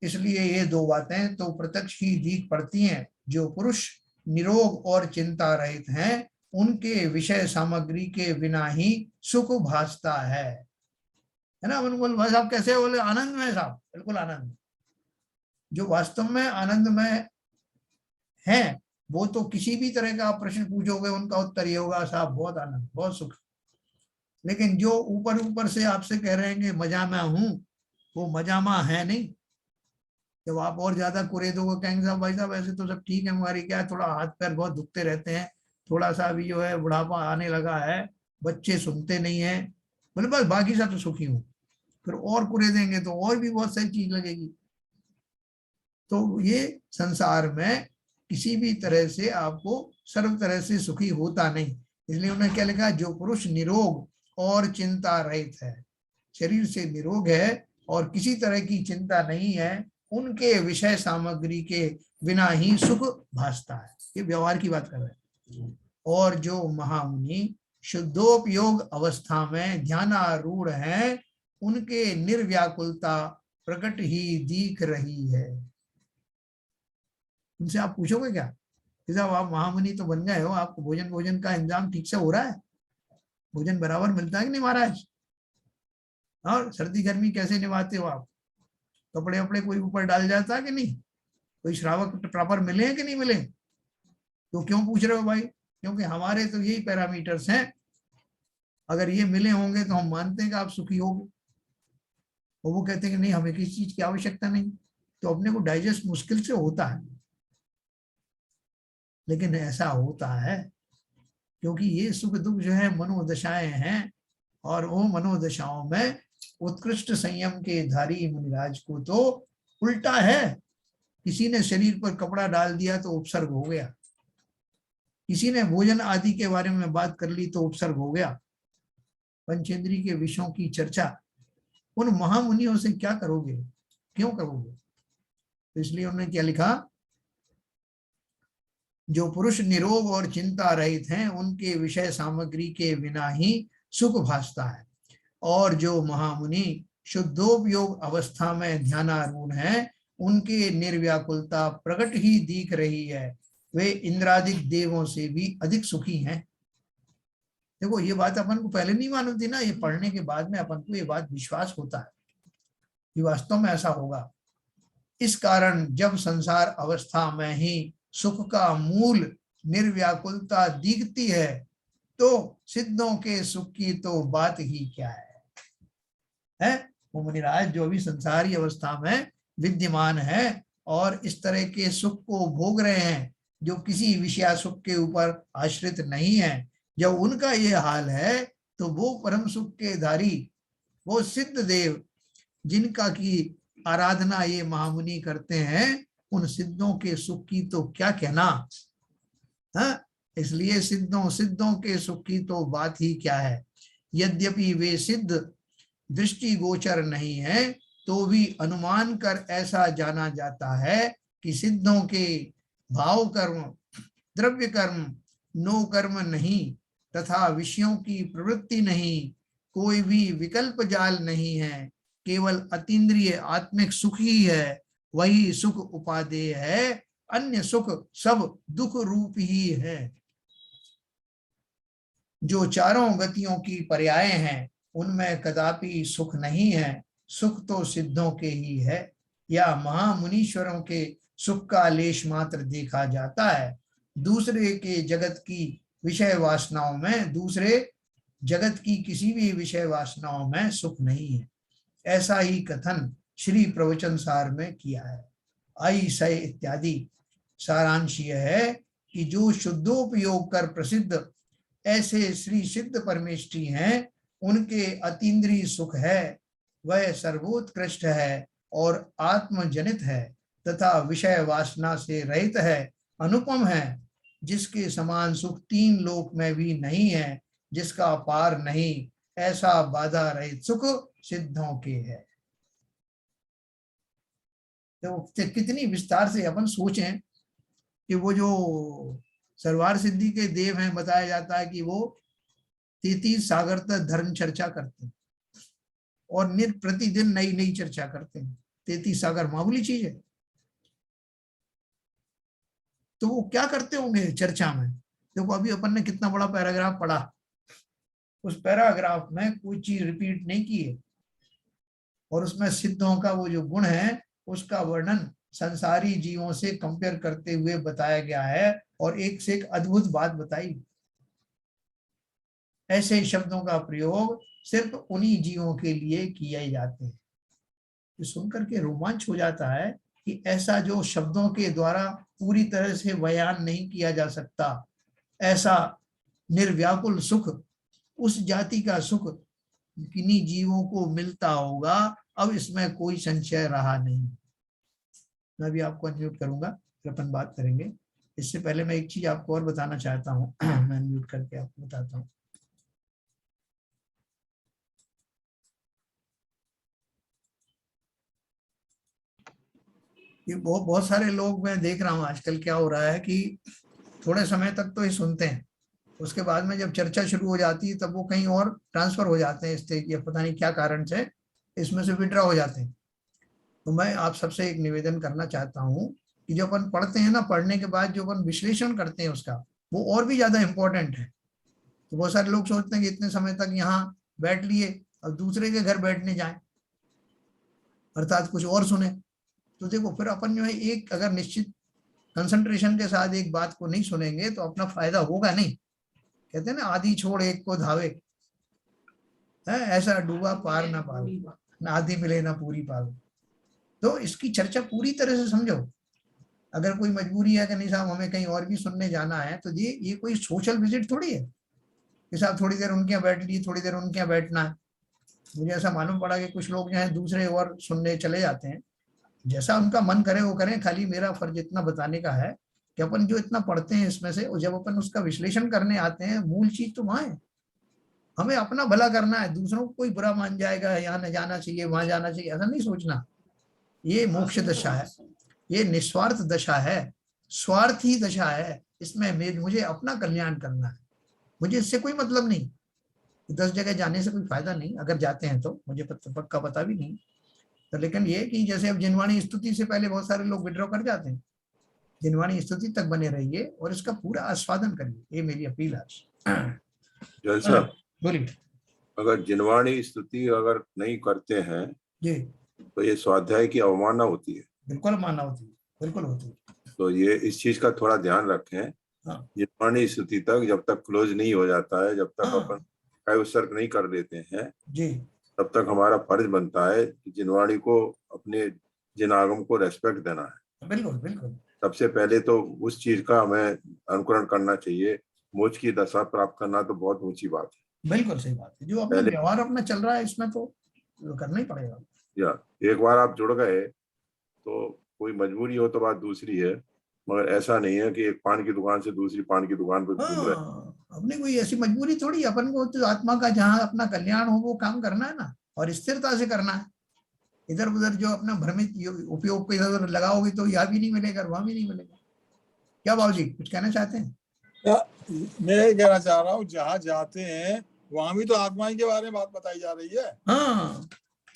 इसलिए ये दो बातें तो प्रत्यक्ष ही दीख पड़ती हैं। जो पुरुष निरोग और चिंता रहित हैं उनके विषय सामग्री के बिना ही सुख भासता है ना। बिल्कुल भाई साहब कैसे बोले, आनंद में साहब, बिल्कुल आनंद। जो वास्तव में आनंद में है वो तो किसी भी तरह का आप प्रश्न पूछोगे उनका उत्तर ये होगा, साहब बहुत आनंद, बहुत सुख। लेकिन जो ऊपर ऊपर से आपसे कह रहे हैं कि मजा में हूं, वो मजा में है नहीं। जब आप और ज्यादा कुरेदोगे, कहेंगे साहब भाई साहब ऐसे तो सब ठीक है, हमारी क्या है, थोड़ा हाथ पैर बहुत दुखते रहते हैं, थोड़ा सा अभी जो है बुढ़ापा आने लगा है, बच्चे सुनते नहीं है, बोले बस बाकी सब तो सुखी हूँ। फिर और कुरेदेंगे तो और भी बहुत सारी चीज लगेगी। तो ये संसार में किसी भी तरह से आपको सर्व तरह से सुखी होता नहीं। इसलिए उन्होंने क्या लिखा, जो पुरुष निरोग और चिंता रहित है, शरीर से निरोग है और किसी तरह की चिंता नहीं है, उनके विषय सामग्री के बिना ही सुख भासता है। ये व्यवहार की बात कर रहे हैं। और जो महामुनि शुद्धोपयोग अवस्था में ध्यानारूढ़ हैं उनके निर्व्याकुलता प्रकट ही दिख रही है। उनसे आप पूछोगे क्या कि साहब आप महामुनि तो बन गए हो, आपको भोजन भोजन का इंतजाम ठीक से हो रहा है, भोजन बराबर मिलता है कि नहीं महाराज, और सर्दी गर्मी कैसे निभाते हो आप, कपड़े वपड़े कोई ऊपर डाल जाता है कि नहीं, कोई श्रावक प्रॉपर मिले हैं कि नहीं मिले। तो क्यों पूछ रहे हो भाई, क्योंकि हमारे तो यही पैरामीटर्स हैं, अगर ये मिले होंगे तो हम मानते हैं कि आप सुखी होगे। और वो कहते हैं कि नहीं हमें किसी चीज की आवश्यकता नहीं, तो अपने को डाइजेस्ट मुश्किल से होता है। लेकिन ऐसा होता है क्योंकि ये सुख दुख जो है मनोदशाएं हैं, और वो मनोदशाओं में उत्कृष्ट संयम के धारी मुनिराज को तो उल्टा है। किसी ने शरीर पर कपड़ा डाल दिया तो उपसर्ग हो गया, किसी ने भोजन आदि के बारे में बात कर ली तो उपसर्ग हो गया। पंचेंद्री के विषयों की चर्चा उन महामुनियों से क्या करोगे, क्यों करोगे। तो इसलिए उन्होंने क्या लिखा, जो पुरुष निरोग और चिंता रहित हैं उनके विषय सामग्री के बिना ही सुख भासता है। और जो महामुनि शुद्धोपयोग अवस्था में ध्यानारूढ़ हैं उनके निर्व्याकुलता प्रकट ही दिख रही है, वे इंद्रादिक देवों से भी अधिक सुखी हैं। देखो ये बात अपन को पहले नहीं मालूम थी ना, ये पढ़ने के बाद में अपन को ये बात विश्वास होता है कि वास्तव में ऐसा होगा। इस कारण जब संसार अवस्था में ही सुख का मूल निर्व्याकुलता दिखती है तो सिद्धों के सुख की तो बात ही क्या है। वो मुनिराज जो भी संसारी अवस्था में विद्यमान है और इस तरह के सुख को भोग रहे हैं जो किसी विषय सुख के ऊपर आश्रित नहीं है, जब उनका ये हाल है तो वो परम सुख के धारी, वो सिद्ध देव जिनका की आराधना ये महामुनि करते हैं, उन सिद्धों के सुख की तो क्या कहना है। इसलिए सिद्धों के सुख की तो बात ही क्या है। यद्यपि वे सिद्ध दृष्टि गोचर नहीं है तो भी अनुमान कर ऐसा जाना जाता है कि सिद्धों के भाव कर्म, द्रव्य कर्म, नो कर्म नहीं तथा विषयों की प्रवृत्ति नहीं, कोई भी विकल्प जाल नहीं है, केवल अतीन्द्रिय आत्मिक सुख ही है, वही सुख उपादेय है, अन्य सुख सब दुख रूप ही है। जो चारों गतियों की पर्याय हैं उनमें कदापि सुख नहीं है, सुख तो सिद्धों के ही है, या महामुनीश्वरों के सुख का लेश मात्र देखा जाता है। दूसरे के जगत की विषय वासनाओं में, दूसरे जगत की किसी भी विषय वासनाओं में सुख नहीं है। ऐसा ही कथन श्री प्रवचन सार में किया है। आई सय इत्यादि सारांश यह है कि जो शुद्धोपयोग कर प्रसिद्ध ऐसे श्री सिद्ध परमेष्ठी हैं उनके अतीन्द्रिय सुख है, वह सर्वोत्कृष्ट है और आत्मजनित है, तथा विषय वासना से रहित है, अनुपम है, जिसके समान सुख तीन लोक में भी नहीं है, जिसका पार नहीं, ऐसा बाधा रहित सुख सिद्धों के है। तो कितनी विस्तार से अपन सोचें कि वो जो सर्वार सिद्धि के देव हैं, बताया जाता है कि वो 33 सागर तक धर्म चर्चा करते हैं और नित प्रतिदिन नई नई चर्चा करते हैं। 33 सागर मामूली चीज है। तो वो क्या करते होंगे चर्चा में? देखो अभी अपन ने कितना बड़ा पैराग्राफ पढ़ा, उस पैराग्राफ में कोई चीज रिपीट नहीं की है और उसमें सिद्धों का वो जो गुण है उसका वर्णन संसारी जीवों से कंपेयर करते हुए बताया गया है और एक से एक अद्भुत बात बताई। ऐसे शब्दों का प्रयोग सिर्फ उन्हीं जीवों के लिए किए जाते हैं। तो सुनकर के रोमांच हो जाता है कि ऐसा जो शब्दों के द्वारा पूरी तरह से बयान नहीं किया जा सकता, ऐसा निर्व्याकुल सुख, उस जाति का सुख किन्हीं जीवों को मिलता होगा, अब इसमें कोई संशय रहा नहीं। मैं भी आपको अनम्यूट करूंगा, फिर अपन बात करेंगे। इससे पहले मैं एक चीज आपको और बताना चाहता हूँ। मैं अनम्यूट करके आपको बताता हूँ। ये बहुत सारे लोग मैं देख रहा हूँ आजकल क्या हो रहा है कि थोड़े समय तक तो ये सुनते हैं, उसके बाद में जब चर्चा शुरू हो जाती है तब वो कहीं और ट्रांसफर हो जाते हैं, इससे या पता नहीं क्या कारण से इसमें से विड्रॉ हो जाते हैं। तो मैं आप सबसे एक निवेदन करना चाहता हूँ कि जो अपन पढ़ते हैं ना, पढ़ने के बाद जो अपन विश्लेषण करते हैं उसका, वो और भी ज्यादा इंपॉर्टेंट है। तो बहुत सारे लोग सोचते हैं कि इतने समय तक यहाँ बैठ लिए और दूसरे के घर बैठने जाएं, अर्थात कुछ और सुने। तो देखो फिर अपन जो है एक अगर निश्चित कंसंट्रेशन के साथ एक बात को नहीं सुनेंगे तो अपना फायदा होगा नहीं। कहते हैं ना, आधी छोड़ एक को धावे, है ऐसा डूबा पार ना पावे, ना आधी मिले ना पूरी पावे। तो इसकी चर्चा पूरी तरह से समझो। अगर कोई मजबूरी है कि नहीं साहब हमें कहीं और भी सुनने जाना है, तो ये कोई सोशल विजिट थोड़ी है कि साहब थोड़ी देर उनके यहाँ बैठ लिए, थोड़ी देर उनके यहाँ बैठना है। मुझे ऐसा मालूम पड़ा कि कुछ लोग जो है दूसरे और सुनने चले जाते हैं। जैसा उनका मन करे वो करें, खाली मेरा फर्ज इतना बताने का है कि अपन जो इतना पढ़ते हैं इसमें से, जब अपन उसका विश्लेषण करने आते हैं, मूल चीज तो वहां है। हमें अपना भला करना है, दूसरों को कोई बुरा मान जाएगा, यहाँ न जाना चाहिए वहां जाना चाहिए, ऐसा नहीं सोचना। ये मोक्ष दशा है, ये निस्वार्थ दशा है, स्वार्थी दशा है। इसमें मुझे अपना कल्याण करना है, मुझे इससे कोई मतलब नहीं। 10 जगह जाने से कोई फायदा नहीं, अगर जाते हैं तो मुझे पक्का पता भी नहीं। तो लेकिन ये कि जैसे अब जिनवाणी स्तुति से पहले बहुत सारे लोग विड्रॉ कर जाते हैं, जिनवाणी स्तुति तक बने रहिए और इसका पूरा आस्वादन करिए, ये मेरी अपील है। जैसा बोलिए। अगर जिनवाणी स्तुति अगर नहीं करते हैं जी, तो ये स्वाध्याय की अवमानना होती है। बिल्कुल मानना होती है, बिल्कुल होती है। तो ये इस चीज का थोड़ा ध्यान रखें। हाँ, जिनवाणी स्तुति तक जब तक क्लोज नहीं हो जाता है, जब तक हाँ, अपन काय उत्सर्ग नहीं कर देते हैं, जी, तब तक हमारा फर्ज बनता है कि जिनवाणी को, अपने जिनागम को रेस्पेक्ट देना है। बिल्कुल बिल्कुल। सबसे पहले तो उस चीज का हमें अनुकरण करना चाहिए। मोक्ष की दशा प्राप्त करना तो बहुत ऊंची बात है। बिल्कुल सही बात है। जो अपना व्यवहार अपना चल रहा है इसमें तो करना ही पड़ेगा। या एक बार आप जुड़ गए तो कोई मजबूरी हो तो बात दूसरी है, मगर ऐसा नहीं है कि एक पान की दुकान से दूसरी पान की दुकान पर घूम रहे। अपने कोई ऐसी मजबूरी थोड़ी, अपन को तो आत्मा का जहाँ अपना कल्याण हो वो काम करना है ना, और स्थिरता से करना है। इधर उधर जो अपना भ्रमित उपयोग को इधर उधर लगाओगे तो यहाँ भी नहीं मिलेगा, वहां भी नहीं मिलेगा। क्या बाबू जी कुछ कहना चाहते हैं? मैं ये कहना चाह रहा हूँ, जहाँ जाते हैं वहां भी तो आत्मा के बारे में बात बताई जा रही है। हाँ,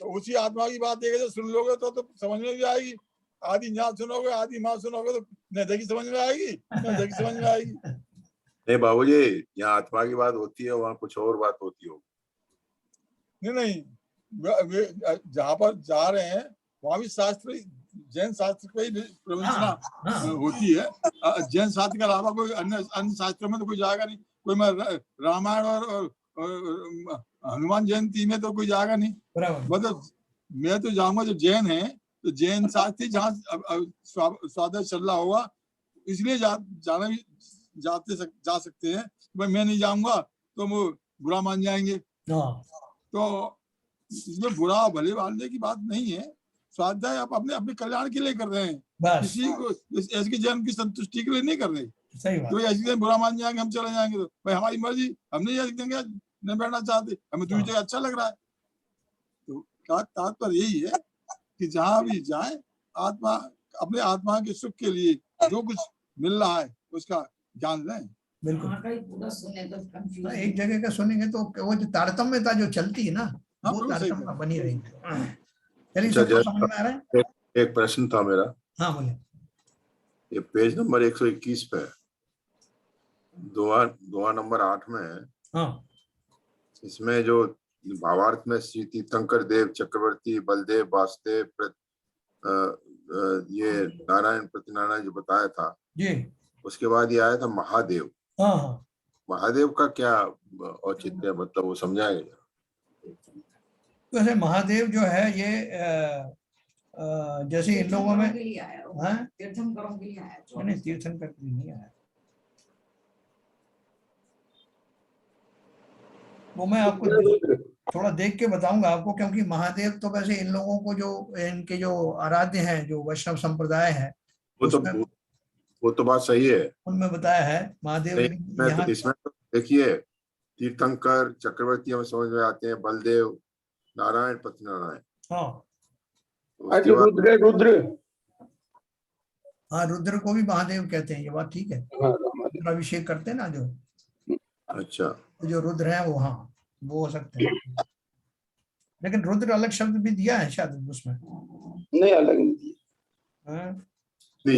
तो उसी आत्मा की बात एक जो सुन लोगे तो समझ में भी आएगी। आधी यहाँ सुनोगे आधी माँ सुनोगे तो न समझ में आएगी न समझ में आएगी। नहीं बाबूजी, यहाँ आत्मा की बात होती है, वहाँ कुछ और बात होती होगी। नहीं, जहाँ पर जा रहे हैं वहां भी शास्त्र, जैन शास्त्र की प्रवचना होती है। जैन शास्त्र के अलावा कोई अन्य शास्त्रों में तो कोई जाएगा नहीं। कोई मैं रामायण और हनुमान जयंती में तो कोई जाएगा नहीं। मतलब मैं तो जाऊंगा जो जैन है, तो जैन शास्त्री जहाँ स्वागत चल रहा होगा, इसलिए जाना भी जा सकते हैं। भाई मैं नहीं जाऊंगा तो वो बुरा मान जाएंगे। तो इसमें बुरा भले मानने की बात नहीं है। स्वाध्याय आप अपने कल्याण के लिए कर रहे हैं। बस किसी को ऐसे जन्म की संतुष्टि के लिए नहीं कर रहे। सही बात। कोई ऐसी जगह बुरा मान जाएंगे, हम चले जाएंगे, तो भाई हमारी मर्जी, हमने ये जगह नहीं बैठना चाहते, हमें दूसरी जगह अच्छा लग रहा है। तो का तात्पर्य यही है कि जहां भी जाए, आत्मा, अपने आत्मा के सुख के लिए जो कुछ मिल रहा है उसका ज्ञान लें। बिल्कुल। वहाँ का ही पूरा सुने तो confuse एक जगह का सुनेंगे तो वो जो तारतम्यता जो चलती है ना, हाँ, वो बिल्कुल सही तारतम्य कहा। बनी रहेगी। चलिए, अच्छा, सबको समझ में आ रहा है? एक प्रश्न था मेरा, हाँ बोले। ये पेज नंबर 121 पे दुआ नंबर 8 में है, हाँ इसमें जो भावार्थ में श्री तीर्थंकर देव चक्रवर्ती बलदेव वासुदेव ये नारायण प्रतिनारायण जो बताया था, जी। उसके बाद ये आया था महादेव। हाँ हाँ। महादेव का क्या औचित्य है, मतलब वो समझाएगा? वैसे महादेव जो है ये जैसे इन लोगों में, के लिए आया वो, हाँ तीर्थंकरों के लिए आया। नहीं, तीर्थंकर के लिए नहीं आया वो। मैं आपको थोड़ा देख के बताऊंगा आपको, क्योंकि महादेव तो वैसे इन लोगों को जो इनके जो आराध्य हैं, जो वैष्णव संप्रदाय है, उसमें वो तो बात सही है, उनमें बताया है महादेव यहाँ। इसमें तो देखिए, तीर्थंकर चक्रवर्ती हमें समझ में आते हैं, बलदेव नारायण प्रतिनारायण। हाँ उसके बाद रुद्र, हाँ, रुद्र को भी महादेव कहते हैं, ये बात ठीक है। रुद्राभिषेक करते हैं ना जो, अच्छा, तो जो रुद्र है वो, हाँ वो हो सकते हैं। लेकिन रुद्र अलग शब्द भी दिया है शायद उसमें, नहीं अलग नहीं, हाँ? नहीं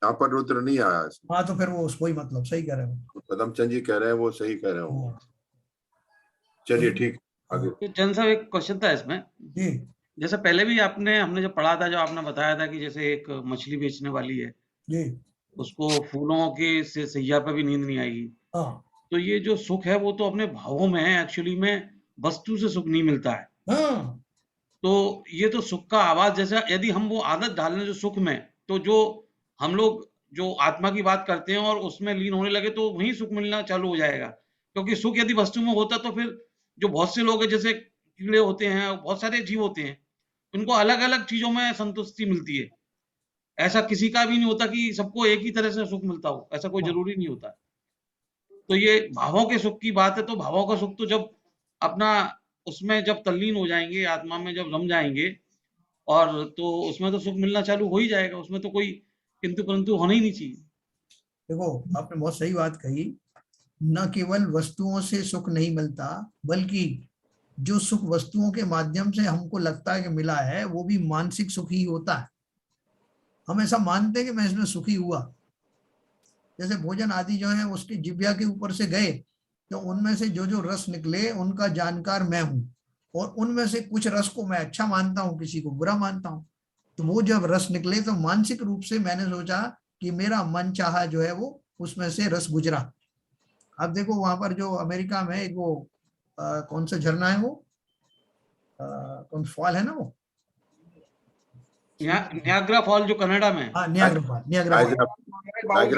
यहाँ पर रुद्र नहीं आया इसमें। हाँ तो फिर वो उसको ही, मतलब सही कह रहे हो। पदमचंद जी कह रहे हैं, वो सही कह रहे हो। हाँ। चलिए ठीक, आगे। तो जन साहब एक क्वेश्चन था इसमें, जी जैसे पहले भी हमने जब पढ़ा था, जो आपने बताया था कि जैसे एक मछली बेचने वाली है, जी। उसको फूलों के से सैया पे भी नींद नहीं आएगी। हाँ तो ये जो सुख है वो तो अपने भावों में है, एक्चुअली में वस्तु से सुख नहीं मिलता है। हाँ तो ये तो सुख का आवाज, जैसा यदि हम वो आदत डालें जो सुख में, तो जो हम लोग जो आत्मा की बात करते हैं और उसमें लीन होने लगे, तो वहीं सुख मिलना चालू हो जाएगा। क्योंकि सुख यदि वस्तु में होता तो फिर जो बहुत से लोग हैं, जैसे कीड़े होते हैं, बहुत सारे जीव होते हैं, उनको अलग अलग चीजों में संतुष्टि मिलती है। ऐसा किसी का भी नहीं होता कि सबको एक ही तरह से सुख मिलता हो, ऐसा कोई जरूरी नहीं होता। तो ये भावों के सुख की बात है, तो भावों का सुख तो जब अपना उसमें जब तल्लीन हो जाएंगे, आत्मा में जब रम जाएंगे, और तो उसमें तो सुख मिलना चालू हो ही जाएगा, उसमें तो कोई किंतु परंतु होना ही नहीं चाहिए। देखो, आपने बहुत सही बात कही। न केवल वस्तुओं से सुख नहीं मिलता, बल्कि जो सुख वस्तुओं के माध्यम से हमको लगता है कि मिला है, वो भी मानसिक सुख ही होता है। हम ऐसा मानते हैं कि मैं इसमें सुखी हुआ। जैसे भोजन आदि जो है उसकी जिह्वा के ऊपर से गए, तो उनमें से जो जो रस निकले उनका जानकार मैं हूं, और उनमें से कुछ रस को मैं अच्छा मानता हूं, किसी को बुरा मानता हूं। तो वो जब रस निकले तो मानसिक रूप से मैंने सोचा कि मेरा मन चाहा जो है वो उसमें से रस गुजरा। अब देखो वहां पर जो अमेरिका में एक वो कौन सा झरना है, वो कौन फॉल है ना, वो नियाग्रा फॉल जो कनाडा में है। हाँ नियाग्रा फॉल, नियाग्रा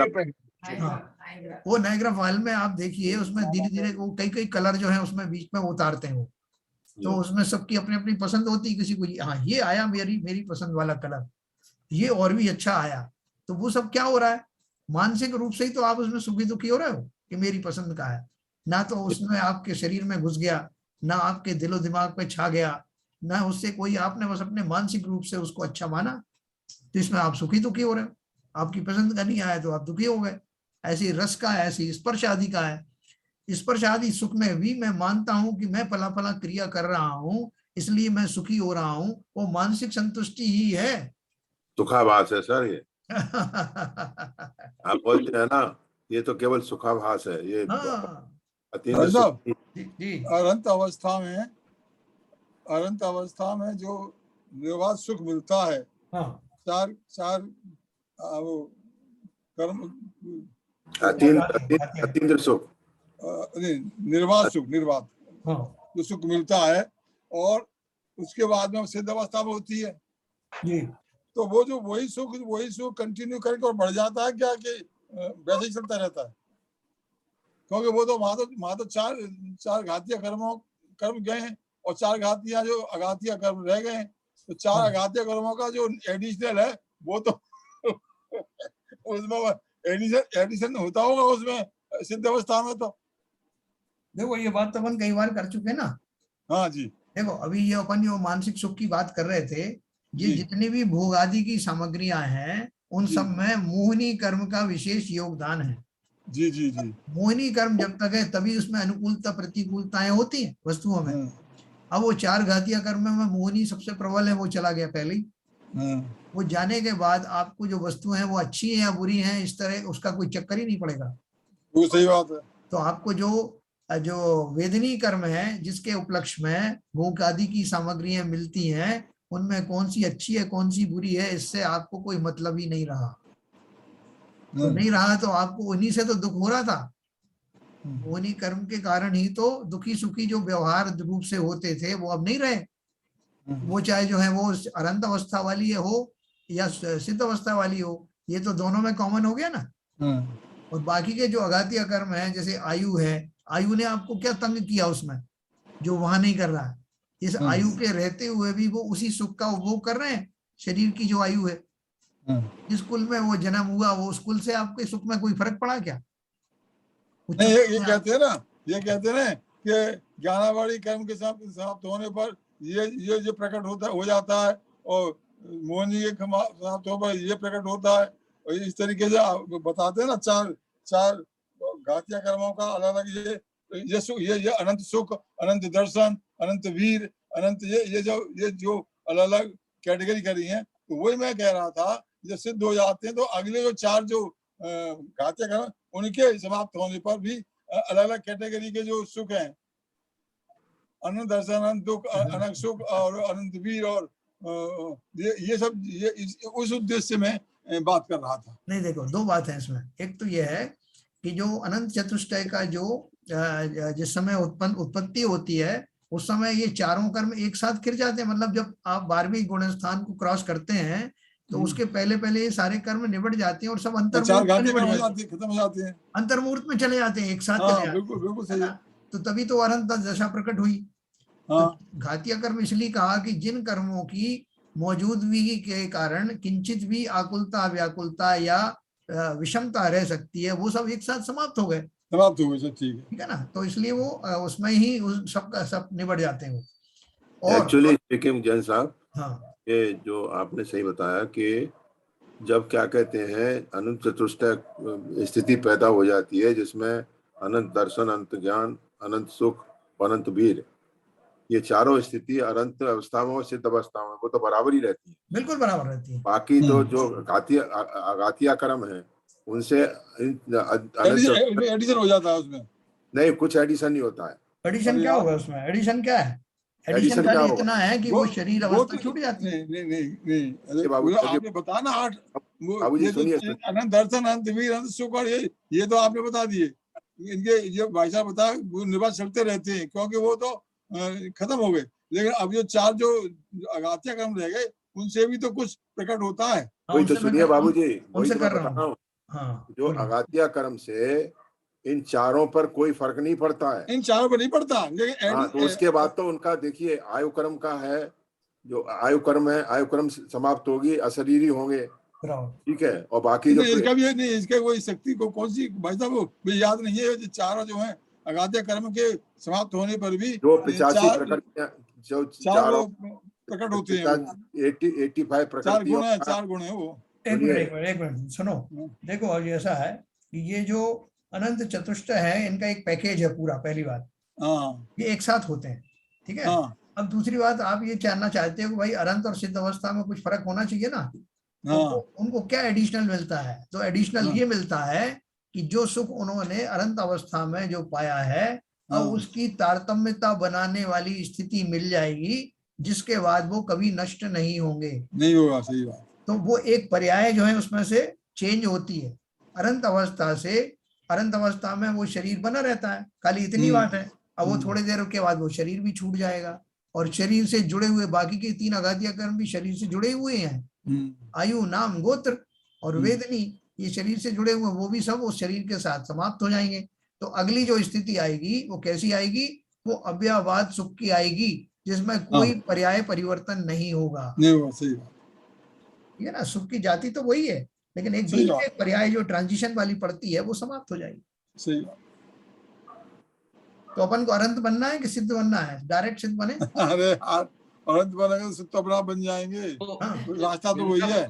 फॉल। हाँ, वो नायग्रा फॉल में आप देखिए, उसमें धीरे धीरे वो कई कई कलर जो है उसमें बीच में उतारते हैं वो। तो उसमें सबकी अपनी अपनी पसंद होती है, किसी को हाँ ये आया मेरी पसंद वाला कलर, ये और भी अच्छा आया। तो वो सब क्या हो रहा है, मानसिक रूप से ही तो आप उसमें सुखी दुखी हो रहे हो कि मेरी पसंद का है। ना तो उसमें आपके शरीर में घुस गया, ना आपके दिलो दिमाग पे छा गया, ना उससे कोई, आपने बस अपने मानसिक रूप से उसको अच्छा माना, तो इसमें आप सुखी दुखी हो रहे हो। आपकी पसंद का नहीं आया तो आप दुखी हो गए। ऐसी रस का है, ऐसी स्पर्श आदि का है। स्पर्श आदि सुख में भी मैं मानता हूं कि मैं फला फला क्रिया कर रहा हूं, इसलिए मैं सुखी हो रहा हूं, वो मानसिक संतुष्टि ही है। सुखाभास है सर ये। आप बोलते हैं ना, ये तो केवल सुखाभास है ये। हाँ अनंत अवस्था में जो निर्वाध सुख मिलता है, हाँ। चार वो कर्म, अतीन्द्र सुख, निर्वाध सुख, निर्वाध हाँ। जो सुख मिलता है, और उसके बाद में सिद्ध अवस्था में होती है जी। तो वो जो वही सुख कंटिन्यू करके और बढ़ जाता है क्या, कि वैसे ही चलता रहता है? क्योंकि वो तो वहां तो चार घातिया कर्म गए हैं, और चार घातिया जो अघातिया कर्म रह गए हैं। तो चार अघातिया कर्मों का जो एडिशनल है वो तो उसमें एडिशन होता होगा उसमें सिद्ध अवस्था में तो। देखो ये बात तो अपन कई बार कर चुके ना। हाँ जी। देखो अभी ये अपन जो मानसिक सुख की बात कर रहे थे, ये जी। जितनी भी भोग आदि की सामग्रियां हैं उन जी। सब में मोहिनी कर्म का विशेष योगदान है। जी जी जी। मोहिनी कर्म जब तक है तभी उसमें अनुकूलता प्रतिकूलताएं होती हैं वस्तुओं में। हाँ, अब वो 4 घातीय कर्म में मोहिनी सबसे प्रबल है, वो चला गया पहले ही। हाँ, वो जाने के बाद आपको जो वस्तु है वो अच्छी है या बुरी है इस तरह उसका कोई चक्कर ही नहीं पड़ेगा। वो सही बात है। तो आपको जो जो वेदनी कर्म है जिसके उपलक्ष्य में भोग आदि की सामग्रियां मिलती हैं, उनमें कौन सी अच्छी है कौन सी बुरी है इससे आपको कोई मतलब ही नहीं रहा। तो नहीं रहा तो आपको उन्हीं से तो दुख हो रहा था। उन्हीं कर्म के कारण ही तो दुखी सुखी जो व्यवहार रूप से होते थे वो अब नहीं रहे। वो चाहे जो है वो अनंत अवस्था वाली हो या सिद्ध अवस्था वाली हो, ये तो दोनों में कॉमन हो गया ना। और बाकी के जो अघातीय कर्म है जैसे आयु है, आयु ने आपको क्या तंग किया उसमें जो वहां नहीं कर रहा है। इस आयु के रहते हुए भी वो उसी सुख का उपभोग कर रहे हैं। शरीर की जो आयु है, जिस कुल में वो जन्म हुआ वो उस कुल से आपके सुख में कोई फर्क पड़ा क्या? नहीं, ये कहते हैं ना, ये कहते हैं कि ज्ञानावली कर्म के समाप्त होने पर ये जो प्रकट होता हो जाता है और मोहनी के समाप्त होने पर ये प्रकट होता है। और इस तरीके से बताते हैं ना, चार घातिया कर्मों का अलग अलग ये अनंत सुख, अनंत दर्शन, अनंत वीर, अनंत ये जो अलग अलग कैटेगरी करी है। तो वही मैं कह रहा था, जब सिद्ध हो जाते हैं तो अगले जो 4 जो घातिया कर्म उनके समाप्त होने पर भी अलग अलग कैटेगरी के जो सुख हैं, अनंत दर्शन, अनंत दुख, अनंत सुख और अनंत वीर, और ये सब उस उद्देश्य में बात कर रहा था। नहीं देखो 2 बात है इसमें। एक तो ये है कि जो अनंत चतुष्टय का जो जिस समय उत्पत्ति होती है उस समय ये चारों कर्म एक साथ गिर जाते हैं। मतलब जब आप 12वीं गुण स्थान को क्रॉस करते हैं तो उसके पहले ये सारे कर्म निबट जाते हैं और सब अंतर्मुहूर्त में निबट जाते हैं, खत्म हो जाते हैं, अंतर्मुहूर्त में चले जाते हैं, एक साथ चले जाते हैं। बिल्कुल सही है। तो तभी तो अनंत दशा प्रकट हुई। हाँ। तो घातीय कर्म इसलिए कहा कि जिन कर्मों की मौजूदगी के कारण किंचित भी आकुलता, व्याकुलता या विषमता रह सकती है वो सब एक साथ समाप्त हो गए। समाप्त हो गए, ठीक है ना। तो इसलिए वो उसमें ही उस सब निबट जाते हैं वो। और एक्चुअली स्पीकिंग जैन साहब, हाँ, ये जो आपने सही बताया कि जब क्या कहते हैं अनंत चतुष्टय स्थिति पैदा हो जाती है जिसमें अनंत दर्शन, अनंत ज्ञान, अनंत सुख, अनंत वीर, ये चारों स्थिति अनंत अवस्था में और सिद्ध अवस्था में वो तो बराबर ही रहती है, बिल्कुल बराबर रहती है। बाकी तो जो घातिया कर्म है उनसे एडिशन हो जाता है उसमें। नहीं, कुछ एडिशन नहीं होता है। एडिशन क्या होगा उसमें? एडिशन क्या है? एडिशन क्या खाली होगा? इतना है कि वो शरीर अवस्था छूट जाती है। नहीं, आपने बताया ना 8 बाबूजी सुनिए, अनंत दर्शन, अनंत वीर, अनंत सुख, और ये तो आपने बता दिए। इनके ये भाई साहब बताया वो निभा चलते रहते हैं क्योंकि वो तो खत्म हो गए। लेकिन अब जो 4 जो अघातिया कर्म रह गए उनसे भी तो कुछ प्रकट होता है। वही तो सुनिए बाबूजी, वही तो मैं बता रहा हूँ। हाँ, जो अघातिया कर्म से इन चारों पर कोई फर्क नहीं पड़ता है, इन चारों पर नहीं पड़ता। लेकिन हाँ, तो उसके बाद तो उनका देखिए आयु कर्म का है, जो आयु कर्म है, आयु कर्म समाप्त होगी, अशरीरी होंगे, ठीक है। और बाकी जो इसका भी नहीं, इसके कोई शक्ति को कौन सी भाई साहब वो याद नहीं है। चारों जो है अघातिया कर्म के समाप्त होने पर भी जो 85 प्रकृतियां जो चारों प्रकट होते हैं, 85 प्रकृतियां, 4 गुण है वो। एक मिनट सुनो। देखो अब ऐसा है कि ये जो अनंत चतुष्टय है इनका एक पैकेज है पूरा। पहली बात, ये एक साथ होते हैं, ठीक है। अब दूसरी बात, आप ये जानना चाहते हो कि भाई अनंत और सिद्ध अवस्था में कुछ फर्क होना चाहिए ना। तो उनको क्या एडिशनल मिलता है? तो एडिशनल ये मिलता है कि जो सुख उन्होंने अनंत अवस्था में जो पाया है अब उसकी तारतम्यता बनाने वाली स्थिति मिल जाएगी जिसके बाद वो कभी नष्ट नहीं होंगे। नहीं होगा, सही बात। तो वो एक पर्याय जो है उसमें से चेंज होती है। अनंत अवस्था से अनंत अवस्था में वो शरीर बना रहता है, खाली इतनी बात है। अब वो थोड़ी देर के बाद वो शरीर भी छूट जाएगा और शरीर से जुड़े हुए बाकी के 3 अघातिया कर्म भी शरीर से जुड़े हुए हैं। आयु, नाम, गोत्र और वेदनी, ये शरीर से जुड़े हुए, वो भी सब उस शरीर के साथ समाप्त हो जाएंगे। तो अगली जो स्थिति आएगी वो कैसी आएगी? वो अव्ययवाद सुख की आएगी जिसमें कोई पर्याय परिवर्तन नहीं होगा। नहीं होगा, सही बात। ये ना सुख की जाति तो वही है, लेकिन एक सही बीच बात। में एक पर्याय जो ट्रांजिशन वाली पड़ती है वो समाप्त हो जाएगी। सही बात। तो अपन को अनंत बनना है कि सिद्ध बनना है? डायरेक्ट सिद्ध बने। अरे यार, अनंत बनेंगे तो सिद्ध अपना बन जाएंगे। तो हाँ रास्ता तो वही है,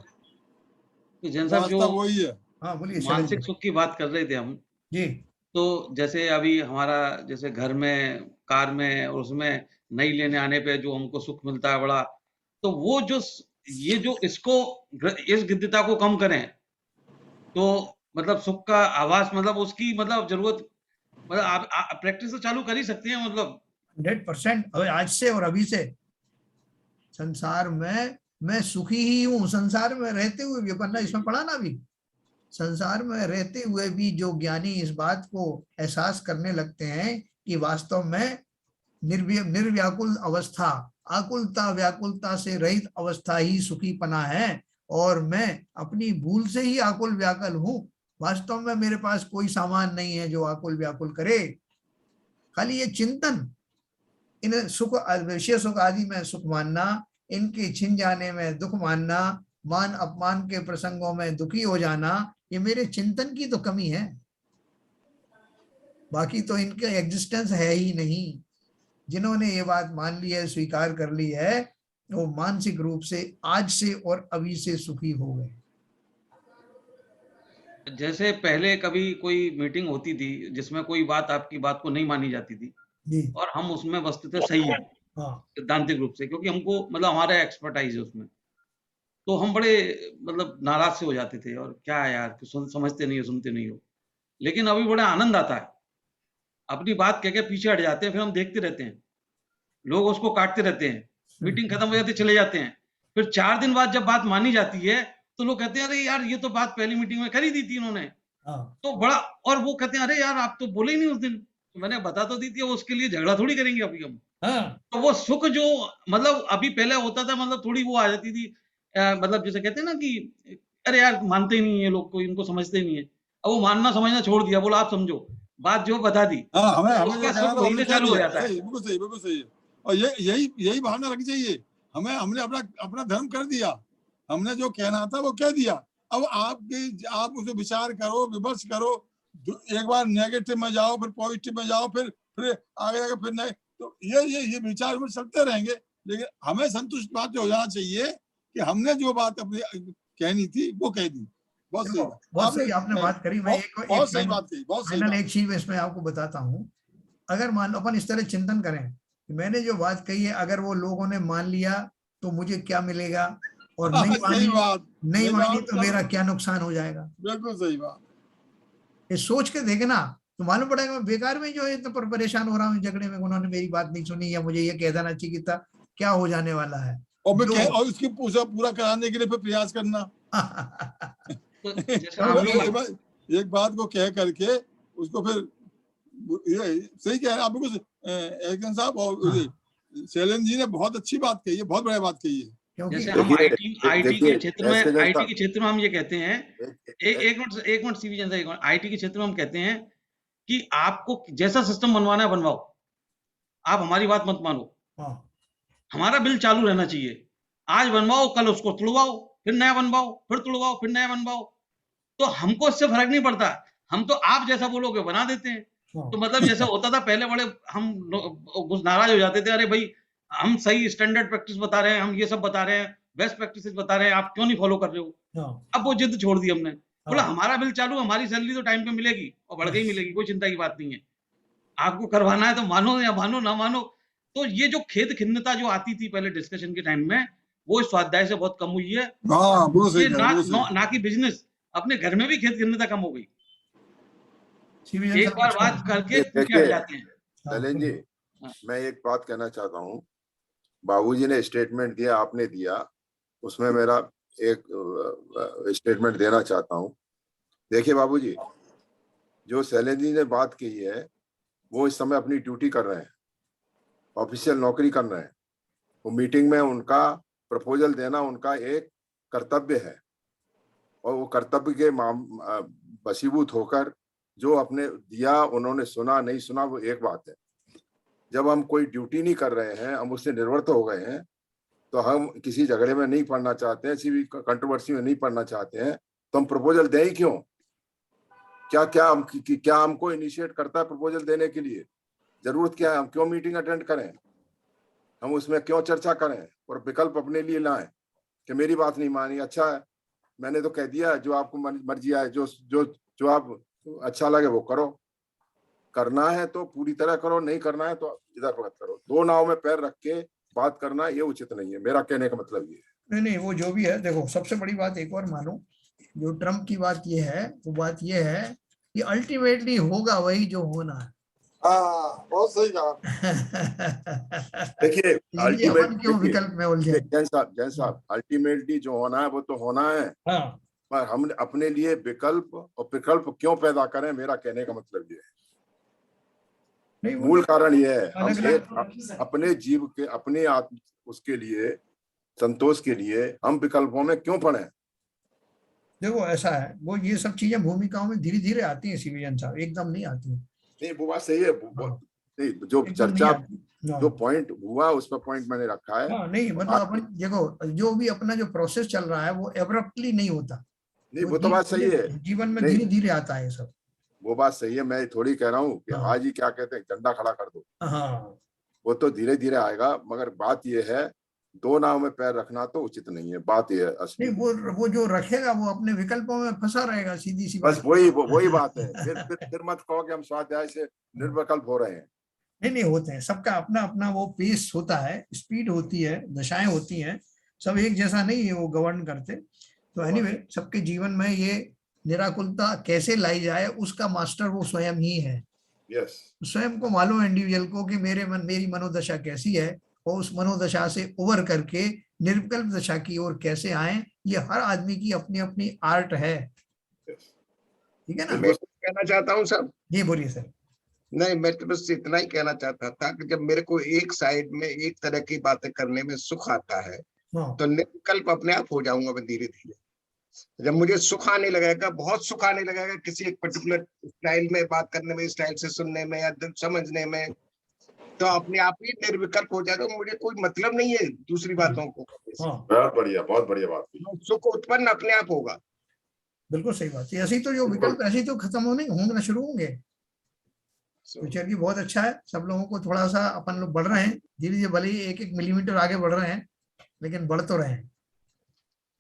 तो जैन साहब रास्ता वही है। हाँ, बोलिए शैलेश मानसिक भाई। सुख की बात कर रहे थे हम, जी तो जैसे अभी हमारा जैसे घर में, कार में, और उसमें नई लेने आने पे जो हमको सुख मिलता है बड़ा, तो वो जो ये जो इसको इस गिद्धता को कम करें तो मतलब सुख का आभास, मतलब उसकी मतलब जरूरत, मतलब आप प्रैक्टिस तो चालू कर ही सकते हैं, मतलब 100%। अब आज से और अभी से संसार में मैं सुखी ही हूँ, संसार में रहते हुए भी। अपन ने इसमें पढ़ा ना अभी, संसार में रहते हुए भी जो ज्ञानी इस बात को एहसास करने लगते हैं कि वास्तव में निर्व्याकुल अवस्था, आकुलता व्याकुलता से रहित अवस्था ही सुखीपना है, और मैं अपनी भूल से ही आकुल व्याकुल हूँ। वास्तव में मेरे पास कोई सामान नहीं है जो आकुल व्याकुल करे। खाली ये चिंतन, इन सुख विषय सुख आदि में सुख मानना, इनके छिन जाने में दुख मानना, मान अपमान के प्रसंगों में दुखी हो जाना, ये मेरे चिंतन की तो कमी है। बाकी तो इनका एग्जिस्टेंस है ही नहीं। जिन्होंने ये बात मान ली है, स्वीकार कर ली है, वो मानसिक रूप से आज से और अभी से सुखी हो गए। जैसे पहले कभी कोई मीटिंग होती थी जिसमें कोई बात आपकी बात को नहीं मानी जाती थी, जी और हम उसमें वस्तुतः सही हैं हाँ सिद्धांतिक रूप से, क्योंकि हमको मतलब हमारा एक्सपर्टाइज है उसमें, तो हम बड़े मतलब नाराज से हो जाते थे, और क्या है यार कि समझते नहीं हो, सुनते नहीं हो। लेकिन अभी बड़ा आनंद आता है, अपनी बात कह के पीछे हट जाते हैं, फिर हम देखते रहते हैं, लोग उसको काटते रहते हैं, मीटिंग खत्म हो जाती है, चले जाते हैं, फिर 4 दिन बाद जब बात मानी जाती है तो लोग कहते हैं अरे यार ये तो बात पहली मीटिंग में करी दी थी इन्होंने, हाँ तो बड़ा, और वो कहते हैं अरे यार आप तो बोले ही नहीं उस दिन, तो मैंने बता तो दी थी, वो उसके लिए झगड़ा थोड़ी करेंगे अभी हम। हाँ तो वो सुख जो मतलब अभी पहले होता था, मतलब थोड़ी वो आ जाती थी, मतलब जैसे कहते हैं ना कि अरे यार मानते ही नहीं है लोग, कोई इनको समझते ही नहीं है, अब वो मानना समझना छोड़ दिया, बोला आप समझो, बात जो बता दी, हाँ, हमें तो हमें जो उसका कहना सुख था वहीं हमने से कह चालू हो दिया। जाता है। सही, बिल्कुल सही, बिल्कुल सही है। और यही भावना रखनी चाहिए। हमने अपना अपना धर्म कर दिया, हमने जो कहना था वो कह दिया। अब आप उसे विचार करो, विमर्श करो, एक बार नेगेटिव में जाओ, फिर पॉजिटिव में जाओ, फिर आगे जाके फिर नहीं, तो ये विचार विमर्श चलते रहेंगे। लेकिन हमें संतुष्ट बात हो जाना चाहिए कि हमने जो बात अपनी कहनी थी वो कह दी। बहुत सही बात बहुत सही आपने बात करी। मैं बहुत सही बात कही, बहुत सही फाइनल बात। एक चीज इसमें आपको बताता हूँ। अगर मान लो अपन इस तरह चिंतन करें कि मैंने जो बात कही है अगर वो लोगों ने मान लिया तो मुझे क्या मिलेगा, और नहीं सही मानी, बात, नहीं मानी बात तो मेरा क्या नुकसान हो जाएगा। बिल्कुल सही बात। ये सोच के देखना तो मालूम पड़ेगा मैं बेकार में जो है इतना परेशान हो रहा हूँ झगड़े में, उन्होंने मेरी बात नहीं सुनी या मुझे ये कह देना चाहिए था, क्या हो जाने वाला है। और उसकी पूरा कराने के लिए फिर प्रयास करना। तो जैसे आप एक बात को कह करके उसको फिर ये सही कह रहे हैं आप बिल्कुल। एकदम साहब और शैलेंद्र जी ने बहुत अच्छी बात कही है, बहुत बढ़िया बात कही है। क्योंकि जैसे हम आईटी के क्षेत्र में, देखिए आईटी के क्षेत्र में हम ये कहते हैं, एक मिनट सीवी जन, एक मिनट, आईटी के क्षेत्र में हम कहते हैं कि आपको जैसा सिस्टम बनवाना है बनवाओ, आप हमारी बात मत मानो, हाँ हमारा बिल चालू रहना चाहिए, आज बनवाओ कल उसको तुड़वाओ, फिर नया बनवाओ, फिर तुड़वाओ, फिर नया बनवाओ, तो हमको इससे फर्क नहीं पड़ता, हम तो आप जैसा बोलोगे बना देते हैं। तो मतलब जैसा होता था पहले, बड़े हम नाराज हो जाते थे, अरे भाई हम सही स्टैंडर्ड प्रैक्टिस बता रहे हैं, हम ये सब बता रहे हैं, बेस्ट प्रैक्टिसेस बता रहे हैं, आप क्यों नहीं फॉलो कर रहे हो। अब वो जिद छोड़ दी हमने, बोला हमारा बिल चालू, हमारी सैलरी तो टाइम पे मिलेगी और बढ़ के ही मिलेगी, कोई चिंता की बात नहीं है, आपको करवाना है तो मानो या मानो ना मानो। तो ये जो खेद खिन्नता जो आती थी पहले डिस्कशन के टाइम में, वो इस स्वाध्याय से बहुत कम हुई है। ये ना कि बिजनेस, अपने घर में भी खेद खिन्नता कम हो गई, एक बार बात करके पीछे हट जाते हैं। शैलेंद्र जी, मैं एक बात कहना चाहता हूँ। बाबूजी ने स्टेटमेंट दिया, आपने दिया, उसमें मेरा एक स्टेटमेंट देना चाहता हूँ। देखिए बाबूजी, जो शैलेंद्र जी ने बात की है वो इस समय अपनी ड्यूटी कर रहे हैं, ऑफिशियल नौकरी कर रहे हैं। वो मीटिंग में उनका प्रपोजल देना उनका एक कर्तव्य है, और वो कर्तव्य के वशीभूत होकर जो अपने दिया, उन्होंने सुना नहीं सुना वो एक बात है। जब हम कोई ड्यूटी नहीं कर रहे हैं, हम उससे निर्वृत्त हो गए हैं, तो हम किसी झगड़े में नहीं पड़ना चाहते हैं, किसी भी कंट्रोवर्सी में नहीं पड़ना चाहते हैं, तो हम प्रपोजल दें ही क्यों? क्या हमको इनिशिएट करता है प्रपोजल देने के लिए? जरूरत क्या है? हम क्यों मीटिंग अटेंड करें? हम उसमें क्यों चर्चा करें और विकल्प अपने लिए लाएं कि मेरी बात नहीं मानी, अच्छा है मैंने तो कह दिया, जो आपको मर्जी आए, जो आप अच्छा लगे वो करो, करना है तो पूरी तरह करो, नहीं करना है तो इधर मत करो। दो नाव में पैर रख के बात करना ये उचित नहीं है, मेरा कहने का मतलब ये है। नहीं, वो जो भी है, देखो सबसे बड़ी बात एक और मानो, जो ट्रम्प की बात ये है, वो बात ये है कि अल्टीमेटली होगा वही जो होना है। हाँ, बहुत सही कहा। देखिए इसलिए अपन क्यों विकल्प में उलझे? जैन साहब अल्टीमेटली जो होना है वो तो होना है, हाँ, पर हम अपने लिए विकल्प और विकल्प क्यों पैदा करें, मेरा कहने का मतलब ये है। नहीं, वो मूल कारण ये है, हम अलग-अलग अपने जीव के, अपने आत्म उसके लिए, संतोष के लिए हम विकल्पों में क्यों पड़े? देखो ऐसा है, वो ये सब चीजें भूमिकाओं में धीरे धीरे आती हैं सीवीजन साहब, एकदम नहीं आती हैं। नहीं वो बात सही है, नहीं जो एकदम नहीं चर्चा, आती। हाँ। जो पॉइंट हुआ उस पर पॉइंट मैंने रखा है। हाँ, नहीं मतलब अपन देखो, जो भी अपना जो प्रोसेस चल रहा है वो एब्रप्टली नहीं होता, नहीं वो तो बात सही है, जीवन में नहीं धीरे धीरे आता है ये सब। वो बात सही है, मैं थोड़ी कह रहा हूँ कि हाँ। आज ही क्या कहते हैं झंडा खड़ा कर दो, हाँ, वो तो धीरे धीरे आएगा, मगर बात ये है दो नाव में पैर रखना तो उचित नहीं है, बात ये है असली। नहीं वो जो रखेगा वो अपने विकल्पों में फंसा रहेगा, सीधी सी बस बात। वही बात है, फिर मत कहो कि हम स्वाध्याय से निर्विकल्प हो रहे हैं। नहीं होते हैं, सबका अपना अपना वो पेस होता है, स्पीड होती है, दशाएं होती हैं, सब एक जैसा नहीं है वो गवर्न करते। तो एनीवे सबके जीवन में ये निराकुलता कैसे लाई जाए उसका मास्टर वो स्वयं ही है। यस, स्वयं को मालूम है इंडिविजुअल को कि मेरी मनोदशा कैसी है, और उस मनोदशा से उबर करके निर्विकल्प दशा की ओर कैसे आए, ये हर आदमी की अपनी अपनी आर्ट है। ठीक है ना? मैं कहना चाहता हूँ सर। जी बोलिए सर। नहीं, मैं तो बस इतना ही कहना चाहता था कि जब मेरे को एक साइड में एक तरह की बातें करने में सुख आता है, हाँ, तो निर्विकल्प अपने आप हो जाऊंगा मैं धीरे धीरे। जब मुझे सुख आने लगेगा, बहुत सुख आने लगेगा किसी एक पर्टिकुलर स्टाइल में बात करने में, स्टाइल से सुनने में या समझने में, तो अपने आप ही निर्विकल्प हो जाएगा। मुझे कोई मतलब नहीं है दूसरी बातों को। हाँ, बहुत बढ़िया बात की। सुख उत्पन्न अपने आप होगा। बिल्कुल सही बात है। ऐसे ही तो जो विकल्प ऐसे ही तो खत्म होंगे शुरू होंगे। तो चलिए बहुत अच्छा है, सब लोगों को थोड़ा सा अपन लोग बढ़ रहे हैं धीरे धीरे, भले ही 1-1 मिलीमीटर आगे बढ़ रहे हैं, लेकिन बढ़ तो रहे हैं।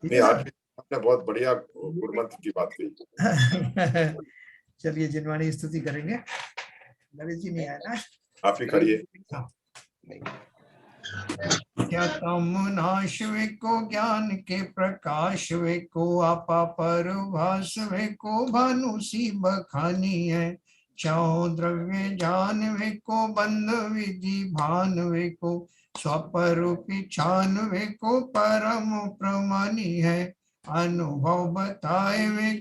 ठीक है सर? आपने बहुत बढ़िया गुरुमंत्र की बात कही। चलिए जिनवाणी स्तुति करेंगे। नरेश जी नहीं आया ना? आप ही करिए। क्या तम नाश वे को ज्ञान के प्रकाश वे को, आपा पर भास वे को भानु सी बखानी है। चाओ द्रव्य जान वे को, बंध विधि भान वे को, स्वरूपी छान वे को परम प्रमानी है। अनुभव बताए वे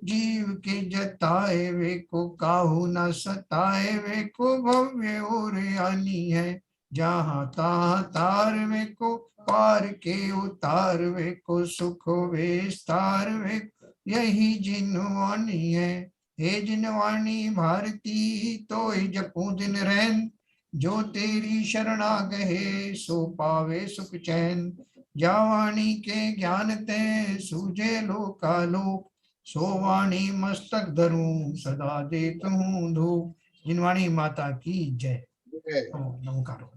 जीव के जताए वे को, काहू न सताए वे को भव्य और आनी है। जहाँ तहाँ तार वे को, पार के उतार वे को, सुख विस्तार वे यही जिनवाणी है। हे जिनवाणी भारती तो जपू दिन रैन, जो तेरी शरणा गहे सो पावे सुख चैन। जावाणी के ज्ञान ते सूझे लोकालोक, सो वाणी मस्तक धरूं सदा देत हूँ धूप। जिनवाणी माता की जय। नमस्कार।